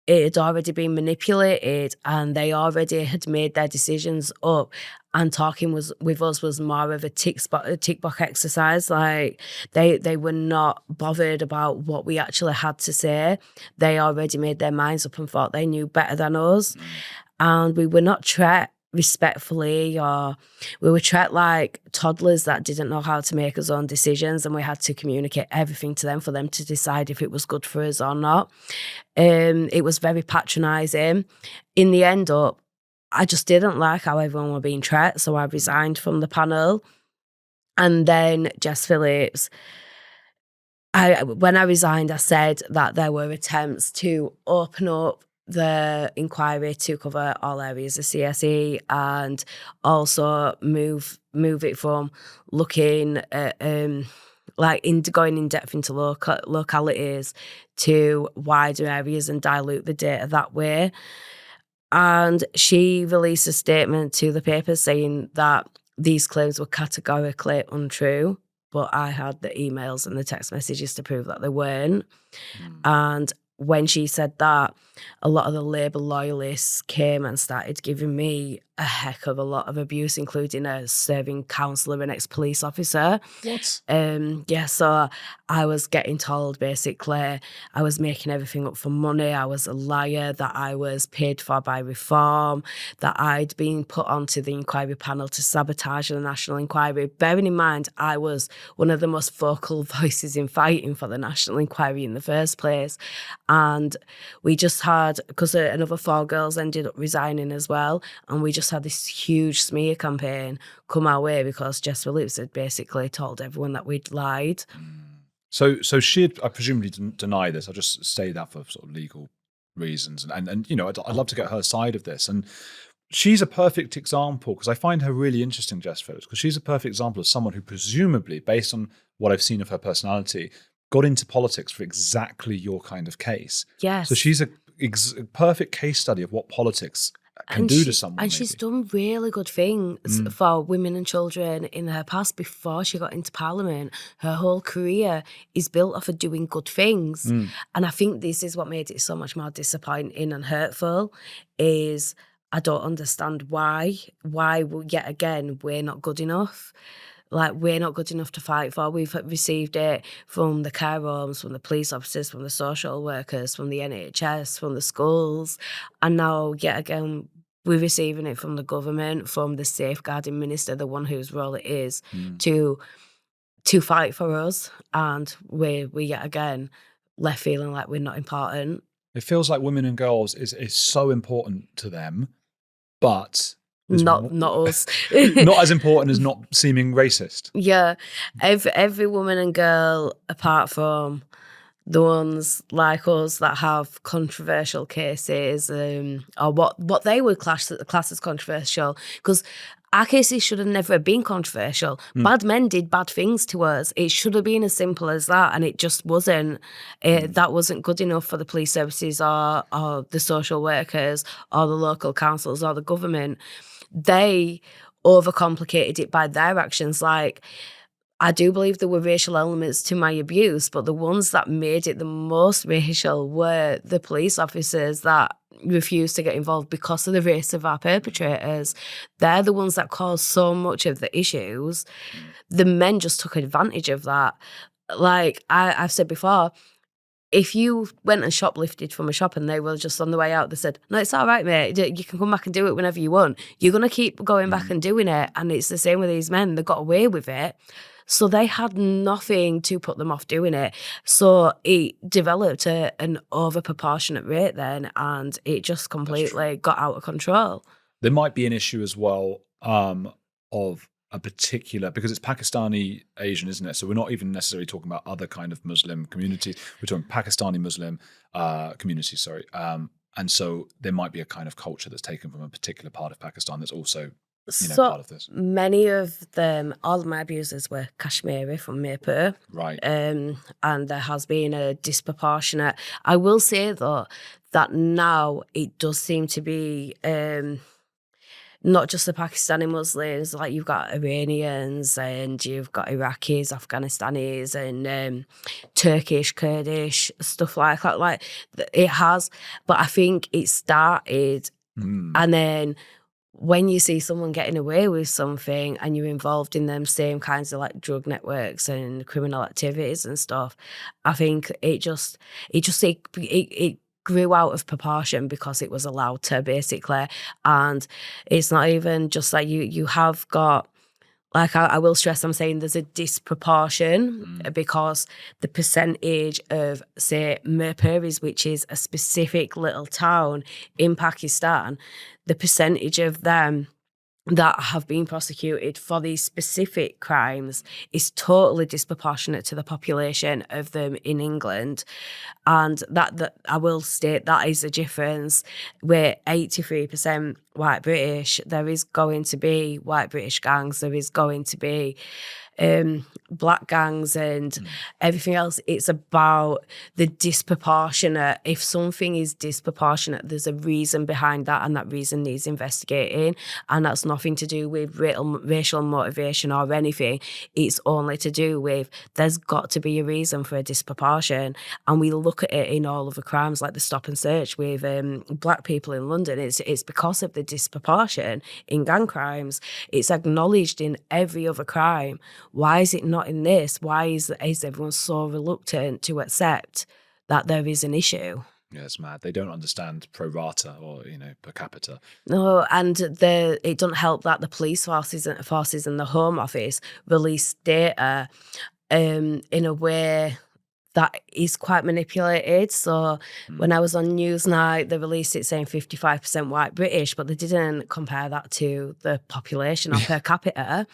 it had already been manipulated and they already had made their decisions up, and talking with us was more of a tick box exercise. Like they were not bothered about what we actually had to say. They already made their minds up and thought they knew better than us. And we were not treated respectfully, or we were treated like toddlers that didn't know how to make our own decisions, and we had to communicate everything to them for them to decide if it was good for us or not. It was very patronising. In the end up, I just didn't like how everyone were being treated, so I resigned from the panel. And then Jess Phillips, when I resigned, I said that there were attempts to open up the inquiry to cover all areas of CSE and also move it from looking at going in depth into localities to wider areas and dilute the data that way. And she released a statement to the paper saying that these claims were categorically untrue, but I had the emails and the text messages to prove that they weren't. And when she said that, a lot of the Labour loyalists came and started giving me a heck of a lot of abuse, including a serving counsellor and ex-police officer. What? Yeah, so I was getting told basically I was making everything up for money, I was a liar, that I was paid for by Reform, that I'd been put onto the inquiry panel to sabotage the National Inquiry. Bearing in mind, I was one of the most vocal voices in fighting for the National Inquiry in the first place. And we just had, because another 4 girls ended up resigning as well, and we just had this huge smear campaign come our way because Jess Phillips had basically told everyone that we'd lied. So she'd, I presumably didn't deny this. I'll just say that for sort of legal reasons. And you know, I'd love to get her side of this. And she's a perfect example, because I find her really interesting, Jess Phillips, because she's a perfect example of someone who presumably, based on what I've seen of her personality, got into politics for exactly your kind of case. Yes. So she's a perfect case study of what politics can do to someone. And she's done really good things for women and children in her past before she got into Parliament. Her whole career is built off of doing good things. And I think this is what made it so much more disappointing and hurtful, is I don't understand why yet again we're not good enough. like we're not good enough to fight for. We've received it from the care homes, from the police officers, from the social workers, from the NHS, from the schools, and now yet again we're receiving it from the government, from the safeguarding minister, the one whose role it is to fight for us, and we yet again left feeling like we're not important. It feels like women and girls is so important to them, but Not us. not as important as not seeming racist. Yeah, every woman and girl, apart from the ones like us that have controversial cases, or what they would class as controversial, because our cases should have never been controversial. Bad men did bad things to us. It should have been as simple as that, and it just wasn't. That wasn't good enough for the police services or the social workers or the local councils or the government. They overcomplicated it by their actions. Like, I do believe there were racial elements to my abuse, but the ones that made it the most racial were the police officers that refused to get involved because of the race of our perpetrators. They're the ones that caused so much of the issues. The men just took advantage of that. Like I've said before, if you went and shoplifted from a shop and they were just on the way out, they said, no, it's all right, mate. You can come back and do it whenever you want. You're going to keep going back and doing it. And it's the same with these men. They got away with it. So they had nothing to put them off doing it. So it developed an overproportionate rate then, and it just completely got out of control. There might be an issue as well of a particular, because it's Pakistani Asian, isn't it? So we're not even necessarily talking about other kind of Muslim communities. We're talking Pakistani Muslim communities, sorry. And so there might be a kind of culture that's taken from a particular part of Pakistan that's also part of this. Many of them, all of my abusers were Kashmiri from Mirpur. Right. And there has been a disproportionate. I will say, though, that now it does seem to be not just the Pakistani Muslims, like you've got Iranians and you've got Iraqis, Afghanistanis and Turkish, Kurdish, stuff like that. Like it has, but I think it started and then when you see someone getting away with something and you're involved in them same kinds of like drug networks and criminal activities and stuff, I think it grew out of proportion because it was allowed to, basically. And it's not even just like you have got, like I will stress, I'm saying there's a disproportion because the percentage of, say, Mirpuris, which is a specific little town in Pakistan, the percentage of them that have been prosecuted for these specific crimes is totally disproportionate to the population of them in England. And that I will state that is a difference. We're 83% white British. There is going to be white British gangs. There is going to be black gangs and everything else. It's about the disproportionate. If something is disproportionate, there's a reason behind that, and that reason needs investigating. And that's nothing to do with racial motivation or anything. It's only to do with there's got to be a reason for a disproportion. And we look at it in all of the crimes, like the stop and search with black people in London. It's because of the disproportion in gang crimes. It's acknowledged in every other crime. Why is it not in this? Why is everyone so reluctant to accept that there is an issue? Yeah, it's mad. They don't understand pro rata or, per capita. No, and it doesn't help that the police forces and the Home Office release data in a way that is quite manipulated. So when I was on Newsnight, they released it saying 55% white British, but they didn't compare that to the population or per capita.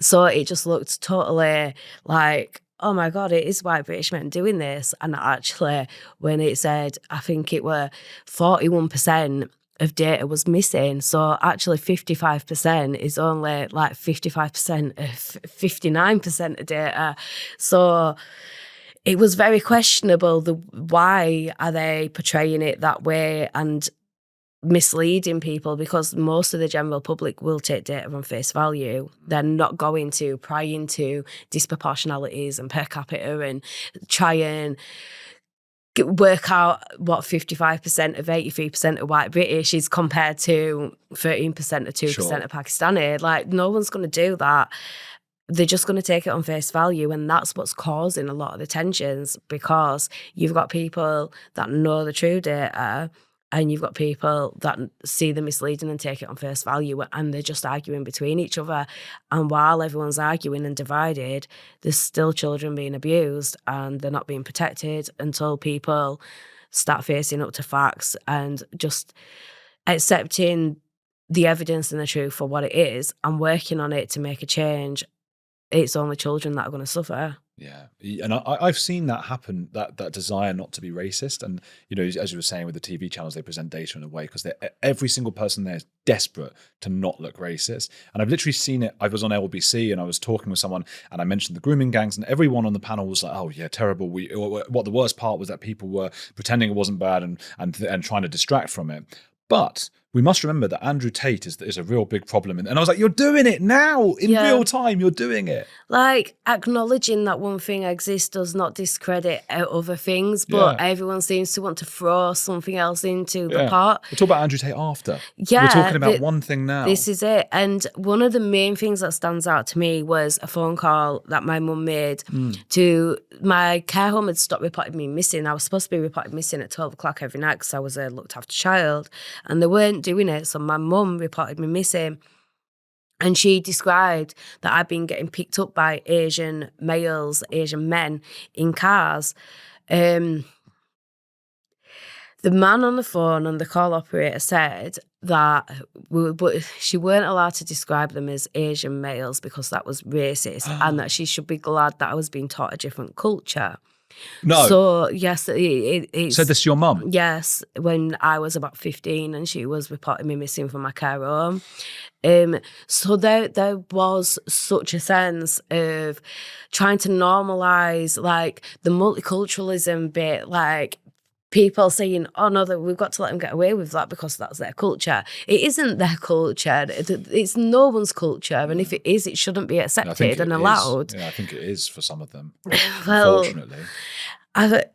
So it just looked totally like, oh my God, it is white British men doing this. And actually, when it said, I think it were 41% of data was missing. So actually 55% is only like 55% of 59% of data. So it was very questionable, why are they portraying it that way and misleading people, because most of the general public will take data on face value. They're not going to pry into disproportionalities and per capita and try and work out what 55% of 83% of white British is compared to 13% or 2% of Pakistani. Like, no one's going to do that. they're just going to take it on face value, and that's what's causing a lot of the tensions, because you've got people that know the true data and you've got people that see the misleading and take it on face value, and they're just arguing between each other. And while everyone's arguing and divided, there's still children being abused and they're not being protected until people start facing up to facts and just accepting the evidence and the truth for what it is and working on it to make a change. It's only children that are going to suffer. Yeah, and I've seen that happen. That desire not to be racist, and as you were saying with the TV channels, they present data in a way because every single person there is desperate to not look racist. And I've literally seen it. I was on LBC and I was talking with someone, and I mentioned the grooming gangs, and everyone on the panel was like, "Oh yeah, terrible." What the worst part was that people were pretending it wasn't bad and trying to distract from it. But we must remember that Andrew Tate is a real big problem. And I was like, you're doing it now in real time. You're doing it. Like, acknowledging that one thing exists does not discredit other things, but everyone seems to want to throw something else into the pot. We'll talk about Andrew Tate after. Yeah. We're talking about one thing now. This is it. And one of the main things that stands out to me was a phone call that my mum made to my care home. Had stopped reporting me missing. I was supposed to be reported missing at 12 o'clock every night because I was a looked after child, and they weren't doing it. So my mum reported me missing. And she described that I'd been getting picked up by Asian males, Asian men in cars. The man on the phone and the call operator said that she weren't allowed to describe them as Asian males because that was racist, and that she should be glad that I was being taught a different culture. No. So, yes. It's, said this to your mum? Yes, when I was about 15 and she was reporting me missing from my care home. So there was such a sense of trying to normalise, like, the multiculturalism bit, like, people saying, oh no, we've got to let them get away with that because that's their culture. It isn't their culture. It's no one's culture. And if it is, it shouldn't be accepted and allowed. Yeah, I think it is for some of them, well, unfortunately.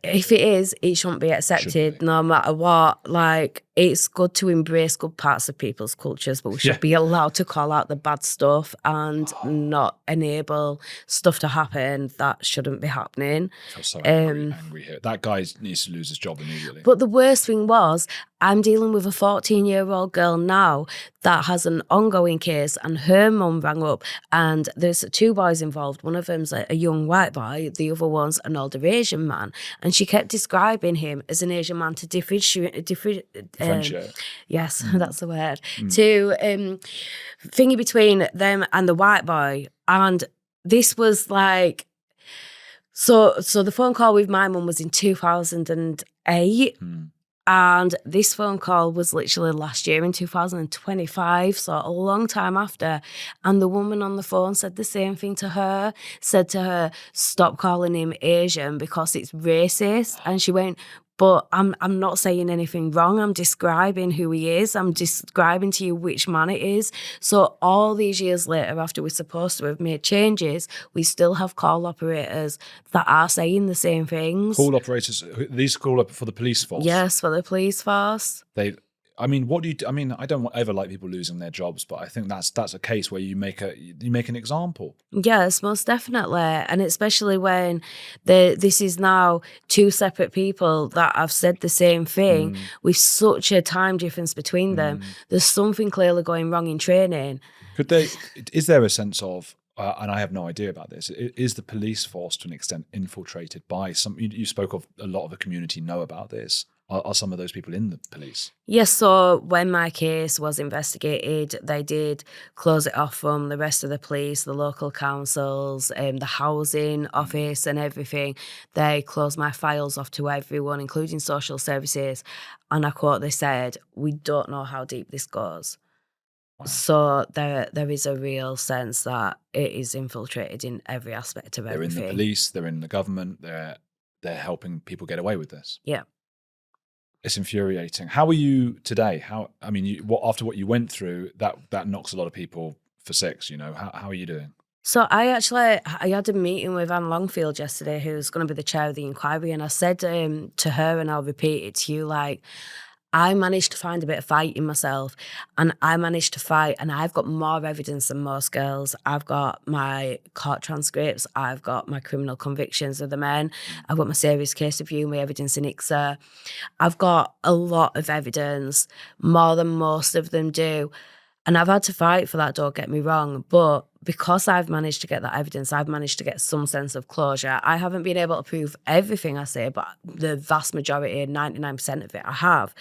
If it is, it shouldn't be accepted no matter what. Like, it's good to embrace good parts of people's cultures, but we should be allowed to call out the bad stuff and not enable stuff to happen that shouldn't be happening. I feel so angry here. That guy needs to lose his job immediately. But the worst thing was, I'm dealing with a 14-year-old girl now that has an ongoing case, and her mum rang up, and there's 2 boys involved. One of them's a young white boy, the other one's an older Asian man, and she kept describing him as an Asian man to yes, that's the word. To thingy between them and the white boy. And this was like, so the phone call with my mum was in 2008. And this phone call was literally last year in 2025, so a long time after. And the woman on the phone said the same thing to her, said to her, stop calling him Asian because it's racist. And she went, but I'm not saying anything wrong. I'm describing who he is. I'm describing to you which man it is. So all these years later, after we're supposed to have made changes, we still have call operators that are saying the same things. Call operators, these call up for the police force? Yes, for the police force. What do you do? I mean, I don't ever like people losing their jobs, but I think that's a case where you make an example. Yes, most definitely. And especially when this is now 2 separate people that have said the same thing with such a time difference between them. There's something clearly going wrong in training. Is there a sense of, and I have no idea about this, is the police force to an extent infiltrated by some, you spoke of a lot of the community know about this. Are some of those people in the police? Yes, so when my case was investigated, they did close it off from the rest of the police, the local councils, the housing office and everything. They closed my files off to everyone, including social services. And I quote, they said, we don't know how deep this goes. Wow. So there is a real sense that it is infiltrated in every aspect of everything. They're in the police, they're in the government, they're helping people get away with this. Yeah. It's infuriating. How are you today? After what you went through, that knocks a lot of people for 6. How are you doing? So I had a meeting with Anne Longfield yesterday, who's going to be the chair of the inquiry, and I said to her, and I'll repeat it to you, like, I managed to find a bit of fight in myself, and I managed to fight, and I've got more evidence than most girls. I've got my court transcripts, I've got my criminal convictions of the men, I've got my serious case review, my evidence in ICSA. I've got a lot of evidence, more than most of them do. And I've had to fight for that, don't get me wrong. But because I've managed to get that evidence, I've managed to get some sense of closure. I haven't been able to prove everything I say, but the vast majority, 99% of it, I have.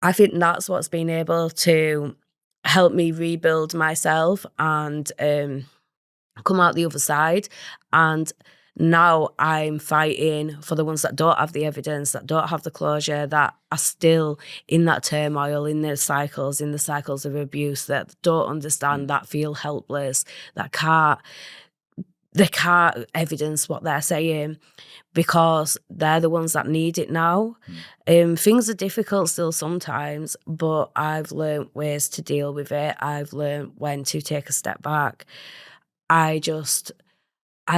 I think that's what's been able to help me rebuild myself and come out the other side. And now I'm fighting for the ones that don't have the evidence, that don't have the closure, that are still in that turmoil, in the cycles of abuse, that don't understand, that feel helpless, that they can't evidence what they're saying because they're the ones that need it now. Things are difficult still sometimes, but I've learned ways to deal with it. I've learned when to take a step back. I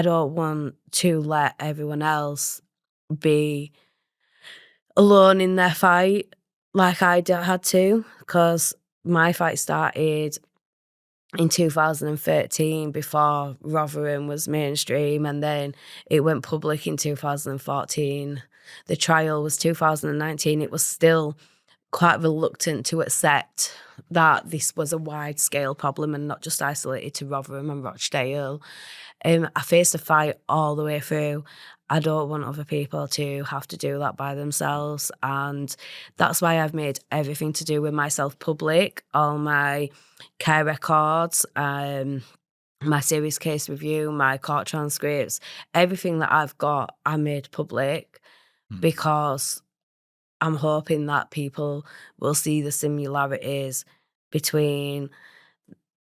don't want to let everyone else be alone in their fight like I had to, because my fight started in 2013 before Rotherham was mainstream, and then it went public in 2014. The trial was 2019. It was still quite reluctant to accept that this was a wide-scale problem and not just isolated to Rotherham and Rochdale. I faced a fight all the way through. I don't want other people to have to do that by themselves, and that's why I've made everything to do with myself public, all my care records, my serious case review, my court transcripts, everything that I've got, I made public because I'm hoping that people will see the similarities between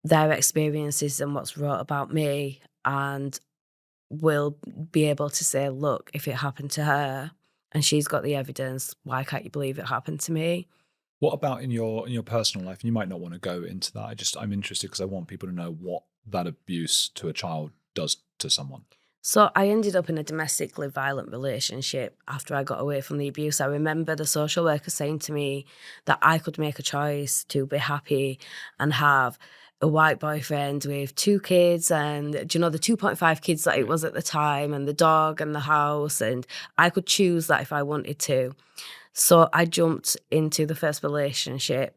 their experiences and what's wrote about me, and will be able to say, look, if it happened to her and she's got the evidence, why can't you believe it happened to me? What about in your personal life? And you might not want to go into that. I'm interested because I want people to know what that abuse to a child does to someone. So I ended up in a domestically violent relationship after I got away from the abuse. I remember the social worker saying to me that I could make a choice to be happy and have a white boyfriend with 2 kids and, do you know, the 2.5 kids that it was at the time, and the dog and the house, and I could choose that if I wanted to. So I jumped into the first relationship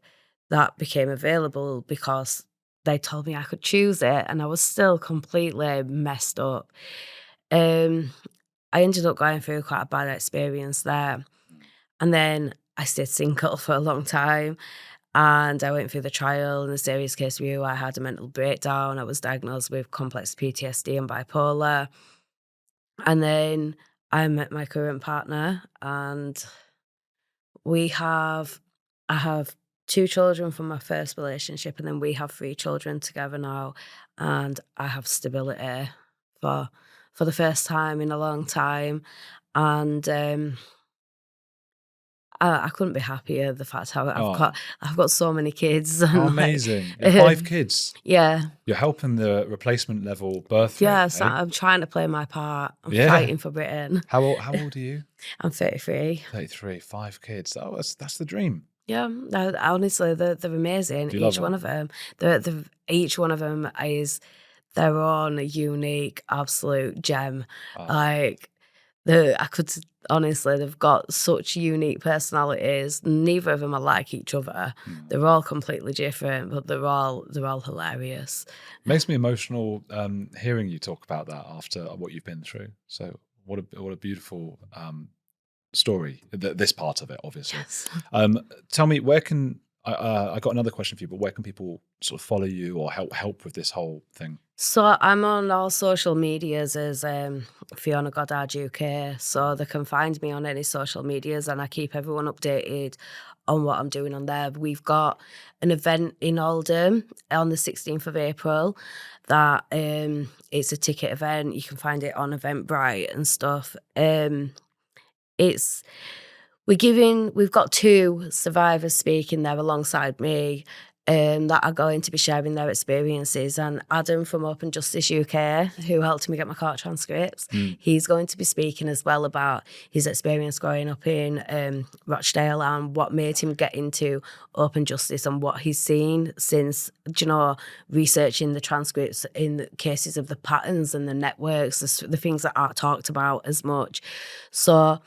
that became available because they told me I could choose it, and I was still completely messed up. I ended up going through quite a bad experience there. And then I stayed single for a long time. And I went through the trial and the serious case review. I had a mental breakdown. I was diagnosed with complex PTSD and bipolar. And then I met my current partner, and I have 2 children from my first relationship, and then we have 3 children together now. And I have stability for the first time in a long time. And I couldn't be happier. The fact how I've got so many kids. And How amazing! You have 5 kids. Yeah. You're helping the replacement level birth rate. Yes, Eh? I'm trying to play my part. I'm fighting for Britain. How old are you? I'm 33. 33. 5 kids. Oh, that's the dream. Yeah, honestly, they're amazing. Do you love Each one of them, each one of them is their own unique, absolute gem. Like honestly, they've got such unique personalities. Neither of them are like each other. They're all completely different, but they're all hilarious. Makes me emotional hearing you talk about that after what you've been through. So what a beautiful story. This part of it, obviously. Yes. Tell me, where can I got another question for you, but where can people sort of follow you or help with this whole thing? So I'm on all social medias as Fiona Goddard UK, so they can find me on any social medias, and I keep everyone updated on what I'm doing on there. We've got an event in Oldham on the 16th of April that it's a ticket event. You can find it on Eventbrite and stuff. We've got 2 survivors speaking there alongside me. that are going to be sharing their experiences. And Adam from Open Justice UK, who helped me get my court transcripts, he's going to be speaking as well about his experience growing up in Rochdale and what made him get into Open Justice and what he's seen since, researching the transcripts in the cases of the patterns and the networks, the things that aren't talked about as much. So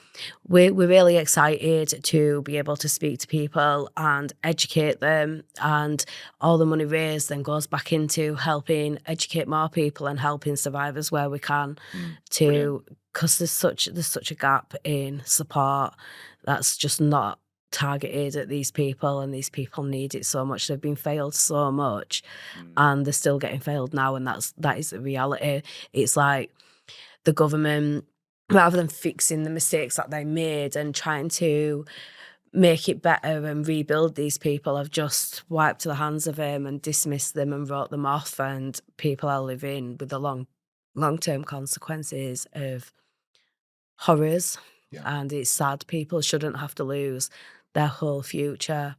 we're really excited to be able to speak to people and educate them, and all the money raised then goes back into helping educate more people and helping survivors where we can, because there's such a gap in support that's just not targeted at these people, and these people need it so much. They've been failed so much, and they're still getting failed now, and that is the reality. It's like the government, rather than fixing the mistakes that they made and trying to make it better and rebuild these people, have just wiped the hands of them and dismissed them and wrote them off, and people are living with the long-term consequences of horrors. And it's sad. People shouldn't have to lose their whole future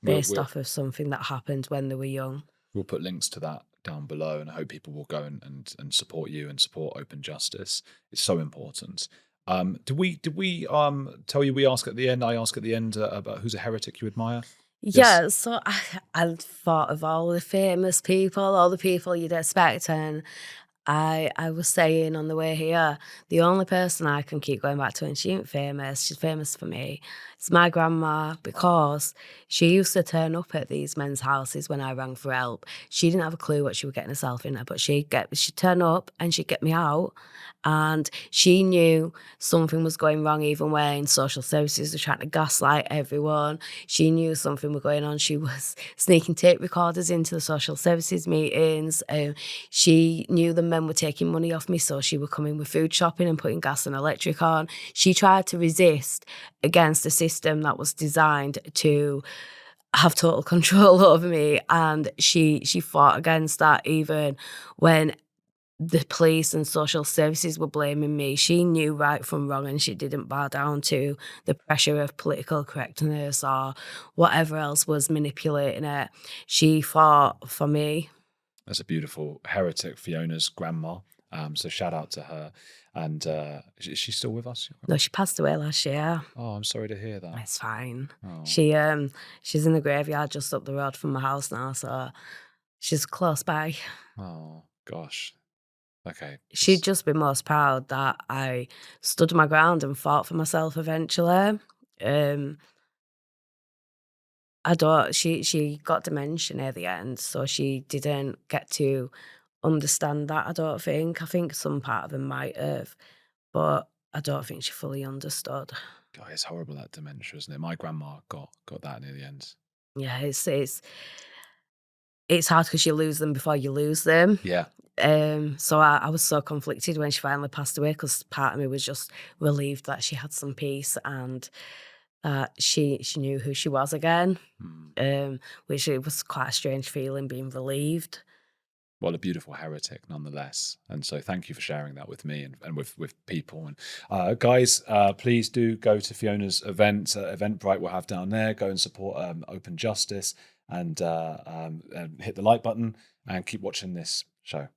based off of something that happened when they were young. We'll put links to that down below, and I hope people will go and support you and support Open Justice. It's so important. Did we tell you I ask at the end about who's a heretic you admire? Yeah, so I thought of all the famous people, all the people you'd expect, and I was saying on the way here, the only person I can keep going back to, and she ain't famous, she's famous for me, it's my grandma, because she used to turn up at these men's houses when I rang for help. She didn't have a clue what she was getting herself into, but she'd turn up and she'd get me out. And she knew something was going wrong even when social services were trying to gaslight everyone. She knew something was going on. She was sneaking tape recorders into the social services meetings. She knew the men were taking money off me, so she would come in with food shopping and putting gas and electric on. She tried to resist against a system that was designed to have total control over me, and she fought against that even when the police and social services were blaming me. She knew right from wrong, and she didn't bow down to the pressure of political correctness or whatever else was manipulating it. She fought for me. That's a beautiful heretic, Fiona's grandma. So shout out to her. And is she still with us? No, she passed away last year. Oh, I'm sorry to hear that. It's fine. Oh. She's in the graveyard just up the road from my house now, so she's close by. Oh gosh. Okay. She'd just be most proud that I stood my ground and fought for myself eventually. She got dementia near the end, so she didn't get to understand that, I don't think. I think some part of her might have, but I don't think she fully understood. God, it's horrible, that dementia, isn't it? My grandma got that near the end. Yeah, it's hard because you lose them before you lose them. Yeah. So I was so conflicted when she finally passed away, because part of me was just relieved that she had some peace and that she knew who she was again, which it was quite a strange feeling, being relieved. Well, a beautiful heretic nonetheless. And so thank you for sharing that with me and with people. And guys, please do go to Fiona's event, Eventbrite we'll have down there. Go and support Open Justice, and hit the like button and keep watching this show.